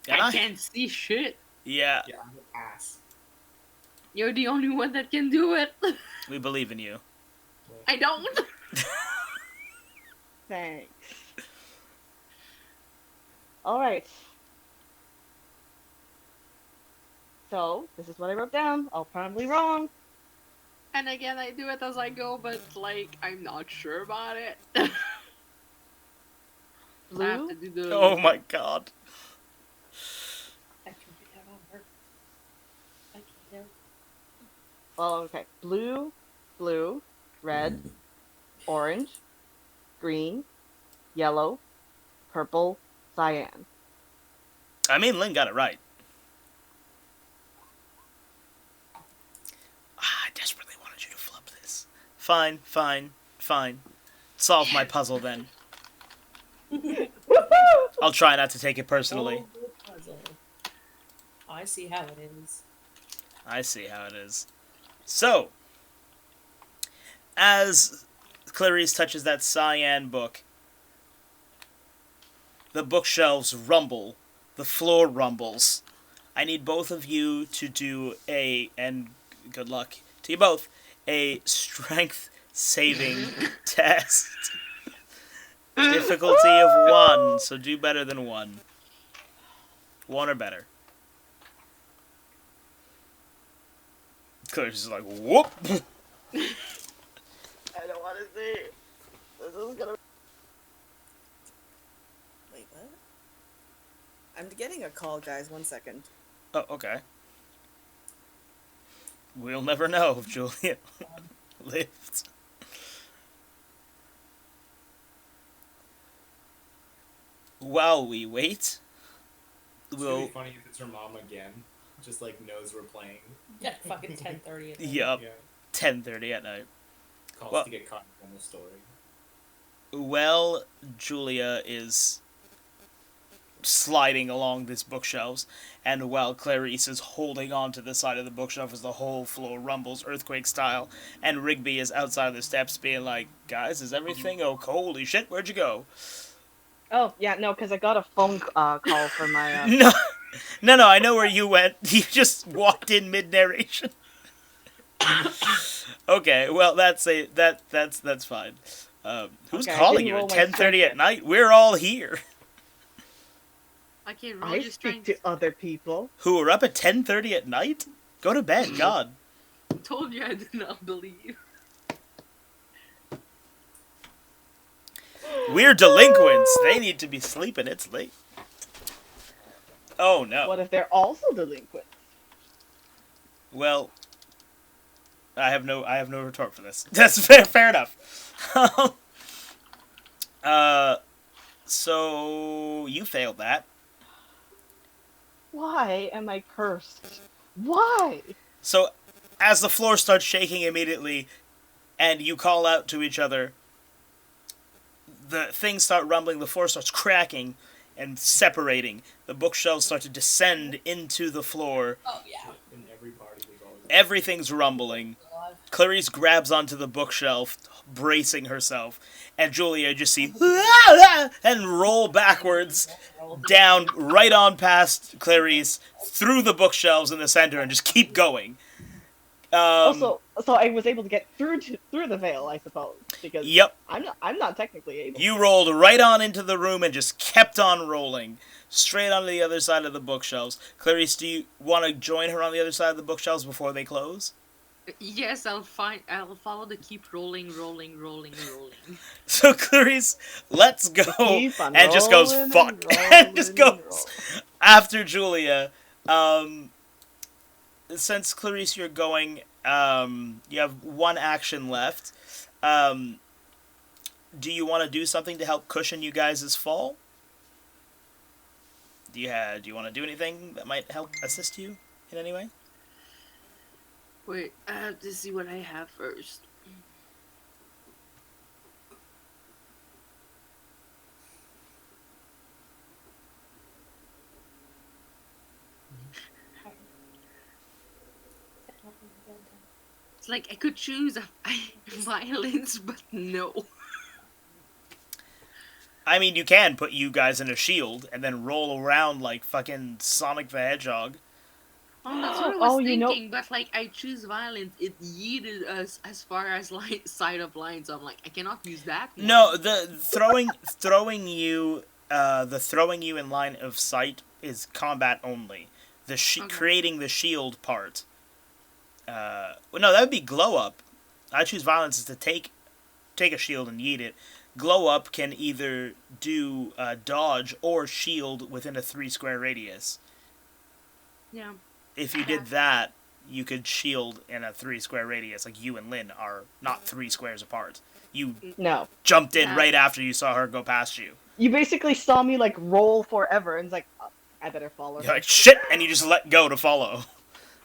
And I can't see shit. Yeah, Yeah, I'm an ass. You're the only one that can do it. we believe in you. I don't. Thanks. All right. So, this is what I wrote down. I'll probably wrong. And again, I do it as I go, but like, I'm not sure about it. I have Blue, to do the. Oh my god. I can be out on her. I can do. well, okay. Blue, blue, red, orange, green, yellow, purple, cyan. I mean, Lynn got it right. I desperately wanted you to flub this. Fine. Solve my puzzle then. Woohoo! I'll try not to take it personally. Oh, good puzzle. I see how it is. I see how it is. So, as Clarice touches that cyan book, the bookshelves rumble. The floor rumbles. I need both of you to do and good luck to you both, a strength saving test. Difficulty of 1, so do better than 1. 1 or better. Clarice is like, whoop! I don't want to see. This is gonna. Wait, what? I'm getting a call, guys. 1 second. Oh, okay. We'll never know if Julia lived. While we wait, It's really we'll... funny if it's her mom again. Just like knows we're playing. Yeah, fucking 10:30. Yup, Yeah. 10:30 at night. Calls Well- to get caught up on the story. Well, Julia is sliding along these bookshelves, and while Clarice is holding on to the side of the bookshelf as the whole floor rumbles earthquake style, and Rigby is outside the steps being like, guys, is everything okay? Holy shit, where'd you go? Oh, yeah, no, because I got a phone call from my... No, I know where you went. You just walked in mid-narration. Okay, well, that's fine. Who's Okay, I calling didn't you roll at my 10:30 at second. night? We're all here. Okay, roll I just trying speak to other people. Who are up at 10:30 at night? Go to bed, God. told you I did not believe. We're delinquents. They need to be sleeping. It's late. Oh no. What if they're also delinquents? Well, I have no retort for this. That's fair enough. So you failed that. Why am I cursed? Why? So as the floor starts shaking immediately, and you call out to each other, the things start rumbling. The floor starts cracking and separating. The bookshelves start to descend into the floor. Oh yeah. In every party, there's always Everything's rumbling. Clarice grabs onto the bookshelf, bracing herself, and Julia just see and roll backwards down right on past Clarice through the bookshelves in the center and just keep going. So I was able to get through the veil, I suppose, because Yep, I'm not technically able. you rolled right on into the room and just kept on rolling straight onto the other side of the bookshelves. Clarice, do you want to join her on the other side of the bookshelves before they close? Yes, I'll follow the keep rolling. So Clarice lets go Keep on and just goes rolling fuck and and just rolling and goes after Julia. Since Clarice, you're going, you have one action left. Do you want to do something to help cushion you guys' fall? Do you want to do anything that might help assist you in any way? Wait, I have to see what I have first. It's like I could choose violence, but no. I mean, you can put you guys in a shield and then roll around like fucking Sonic the Hedgehog. Oh, that's what I was Oh, you know- thinking, but like I choose violence, it yeeted us as far as side of line, so I'm like, I cannot use that one. No, the throwing you in line of sight is combat only. The Okay. creating the shield part. Well, no, that would be glow up. I choose violence is to take a shield and yeet it. Glow up can either do dodge or shield within a 3 square radius. Yeah. If you did that, you could shield in a 3 square radius. Like you and Lynn are not 3 squares apart. You No, jumped in Yeah. right after you saw her go past you. you basically saw me like roll forever, and it's like, oh, I better follow. You're like, shit, and you just let go to follow.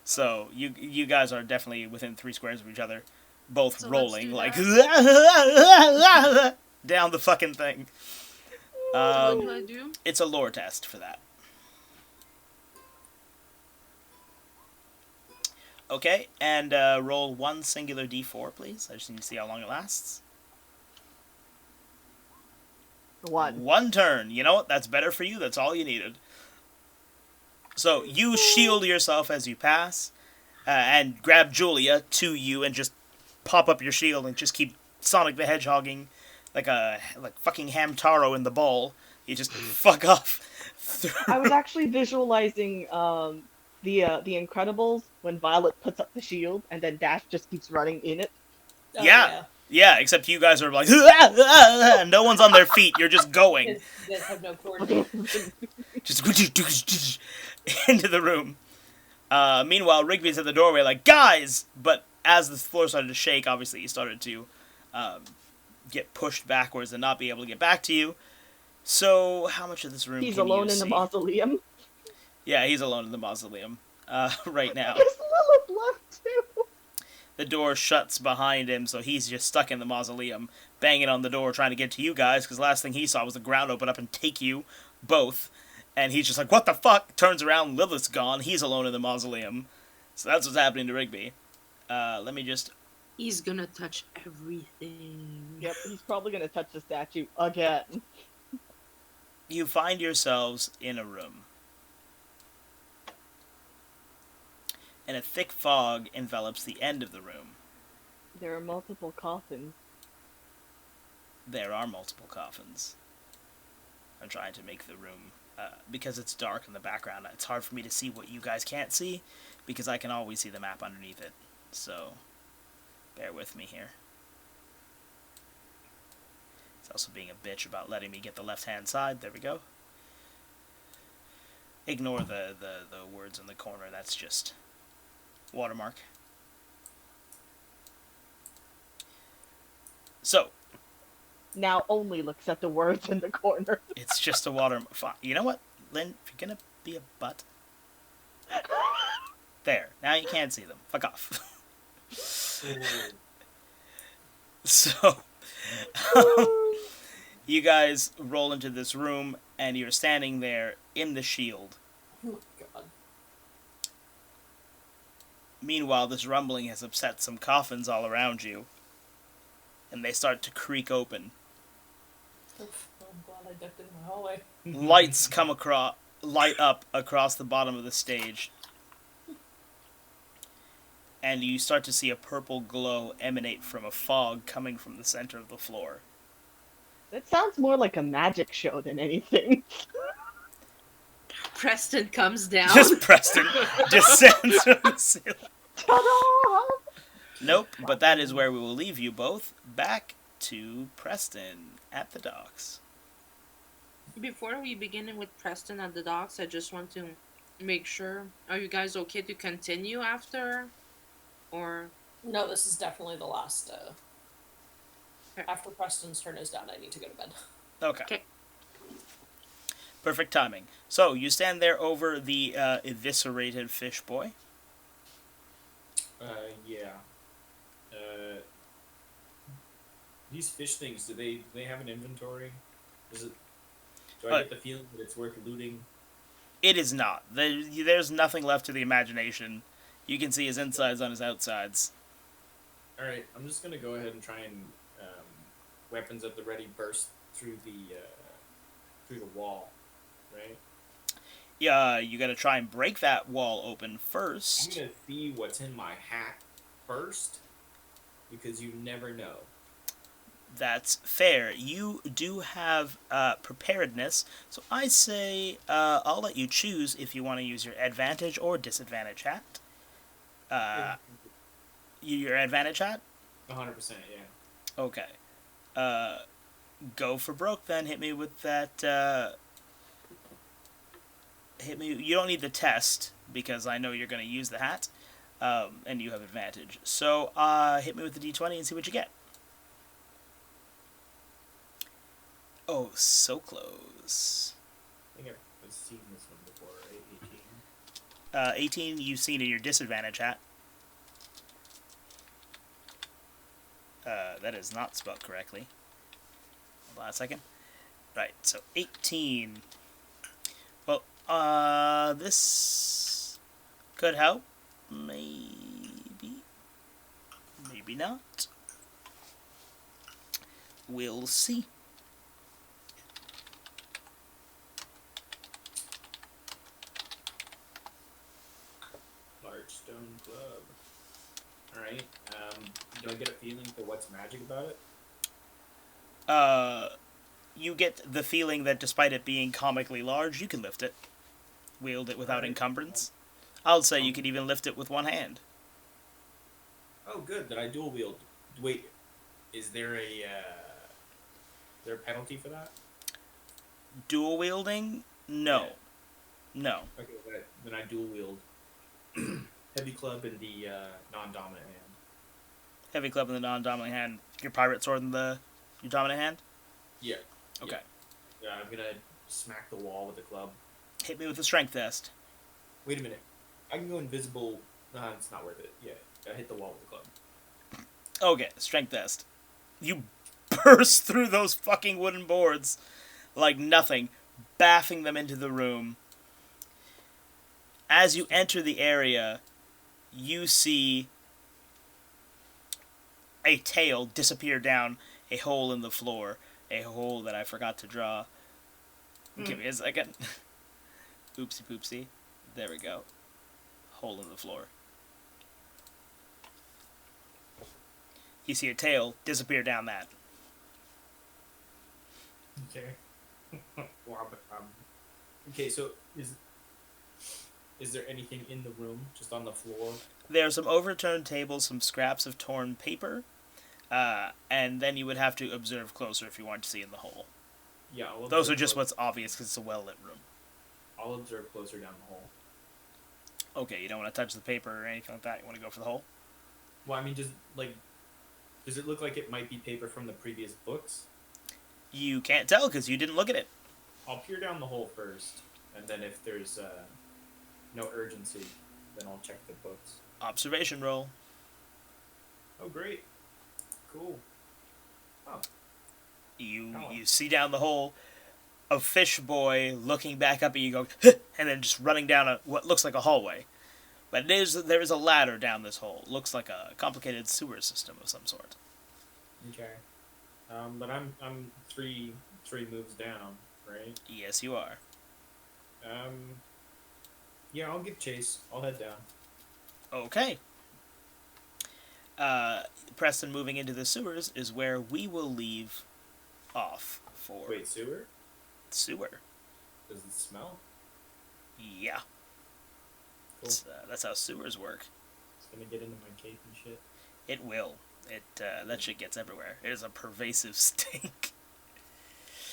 So, you guys are definitely within 3 squares of each other, both So let's rolling, do like, that. down the fucking thing. What do I do? It's a lore test for that. Okay, and roll 1 singular d4, please. I just need to see how long it lasts. 1. 1 turn. You know what? That's better for you. That's all you needed. So you shield yourself as you pass, and grab Julia to you, and just pop up your shield and just keep Sonic the Hedgehogging like fucking Hamtaro in the ball. You just fuck off. I was actually visualizing the Incredibles when Violet puts up the shield and then Dash just keeps running in it. Oh, Yeah. Yeah, except you guys are like, and no one's on their feet. You're just going. You guys have no coordinates. Just into the room. Meanwhile, Rigby's at the doorway like, guys! But as the floor started to shake, obviously he started to get pushed backwards and not be able to get back to you. So, how much of this room He's can you alone in see? the mausoleum. Yeah, he's alone in the mausoleum right now. There's Lilith left too. The door shuts behind him, so he's just stuck in the mausoleum, banging on the door, trying to get to you guys, because the last thing he saw was the ground open up and take you both. And he's just like, what the fuck? Turns around, Lilith's gone, he's alone in the mausoleum. So that's what's happening to Rigby. Let me just... He's gonna touch everything. Yep, he's probably gonna touch the statue again. You find yourselves in a room. And a thick fog envelops the end of the room. There are multiple coffins. There are multiple coffins. I'm trying to make the room... because it's dark in the background, it's hard for me to see what you guys can't see, because I can always see the map underneath it. So, bear with me here. It's also being a bitch about letting me get the left-hand side. There we go. Ignore the words in the corner. That's just watermark. So, Now only looks at the words in the corner. it's just a watermark. You know what, Lynn? If you're gonna be a butt... There. Now you can't see them. Fuck off. So, you guys roll into this room, and you're standing there in the shield. Oh my god. Meanwhile, this rumbling has upset some coffins all around you, and they start to creak open. Oof, I'm glad I ducked in my hallway. Lights light up across the bottom of the stage, and you start to see a purple glow emanate from a fog coming from the center of the floor. That sounds more like a magic show than anything. Preston comes down. Just Preston descends from the ceiling. Ta-da! Nope, but that is where we will leave you both. Back to Preston at the docks. Before we begin with Preston at the docks, I just want to make sure. Are you guys okay to continue after? Or No, this is definitely the last. Okay. After Preston's turn is done, I need to go to bed. Okay. Okay. Perfect timing. So, you stand there over the eviscerated fish boy. Yeah. These fish things, do they have an inventory? Do I get the feeling that it's worth looting? It is not. There's nothing left to the imagination. You can see his insides on his outsides. Alright, I'm just gonna go ahead and try and weapons at the ready burst through the wall, right? Yeah, you gotta try and break that wall open I'm first. gonna see what's in my hat first, because you never know. That's fair. You do have preparedness, so I say I'll let you choose if you want to use your advantage or disadvantage hat. Your advantage hat? 100%, yeah. Okay. Go for broke then. Hit me with that. Hit me. You don't need the test because I know you're going to use the hat, and you have advantage. So hit me with the d20 and see what you get. Oh, so close. I think I've seen this one before, right? 18. 18 you've seen in your disadvantage hat. That is not spelled correctly. Hold on a second. Right, so 18. Well, this could help. Maybe. Maybe not. We'll see. Large stone club. Alright, do I get a feeling for what's magic about it? You get the feeling that despite it being comically large, you can lift it. Wield it without encumbrance. I'll say you could even lift it with one hand. Oh, good, that I dual wield. Wait, is there a penalty for that? Dual wielding? No. Yeah. No. Okay, then I dual wield. heavy club in the non-dominant hand. Heavy club in the non-dominant hand. Your pirate sword in your dominant hand. Yeah. Okay. Yeah, I'm gonna smack the wall with the club. Hit me with a strength test. Wait a minute. I can go invisible. Nah, it's not worth it. Yeah, I hit the wall with the club. Okay, strength test. You burst through those fucking wooden boards like nothing, baffing them into the room. As you enter the area, you see a tail disappear down a hole in the floor. A hole that I forgot to draw. Give me a second. Oopsie poopsie. There we go. Hole in the floor. You see a tail disappear down that. Okay. Okay, so is there anything in the room, just on the floor? There are some overturned tables, some scraps of torn paper, and then you would have to observe closer if you want to see in the hole. Yeah, Those are just what's obvious because it's a well-lit room. I'll observe closer down the hole. Okay, you don't want to touch the paper or anything like that. You want to go for the hole? Well, I mean, does it look like it might be paper from the previous books? You can't tell because you didn't look at it. I'll peer down the hole first, and then if there's no urgency, then I'll check the books. Observation roll. Oh, great. Cool. Oh. You see down the hole a fish boy looking back up at you, going, and then just running down what looks like a hallway. But there is a ladder down this hole. Looks like a complicated sewer system of some sort. Okay. But I'm three moves down, right? Yes, you are. Yeah, I'll give chase. I'll head down. Okay. Preston moving into the sewers is where we will leave off for Wait, sewer? sewer. Does it smell? Yeah. Cool. That's how sewers work. It's gonna get into my cape and shit. It will. That shit gets everywhere. It is a pervasive stink.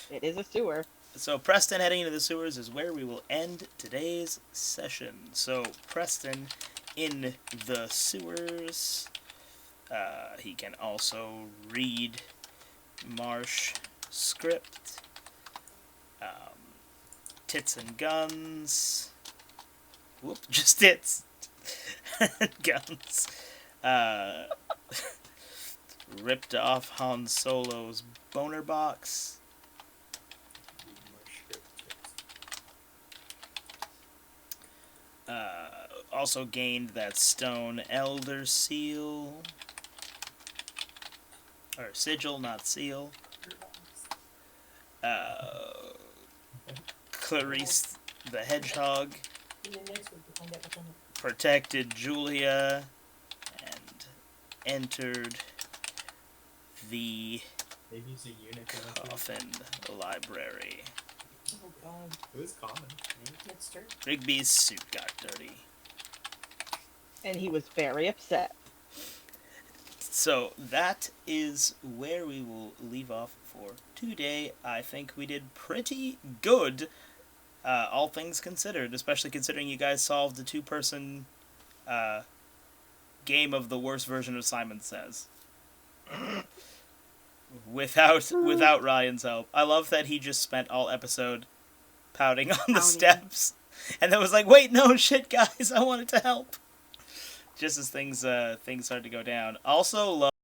It is a sewer. So Preston heading into the sewers is where we will end today's session. So Preston in the sewers. He can also read Marsh script. Tits and guns. Whoop, just tits. Guns. Ripped off Han Solo's boner box. Also gained that stone elder seal. Or sigil, not seal. Clarice the hedgehog protected Julia and entered the Maybe he's a eunuch. coffin library. Oh god, It was common. that's true. Rigby's suit got dirty. And he was very upset. So that is where we will leave off for today. I think we did pretty good, all things considered, especially considering you guys solved the two-person game of the worst version of Simon Says. Without Ryan's help. I love that he just spent all episode pouting on the steps. And then was like, wait, no, shit, guys, I wanted to help. Just as things started to go down. Also, love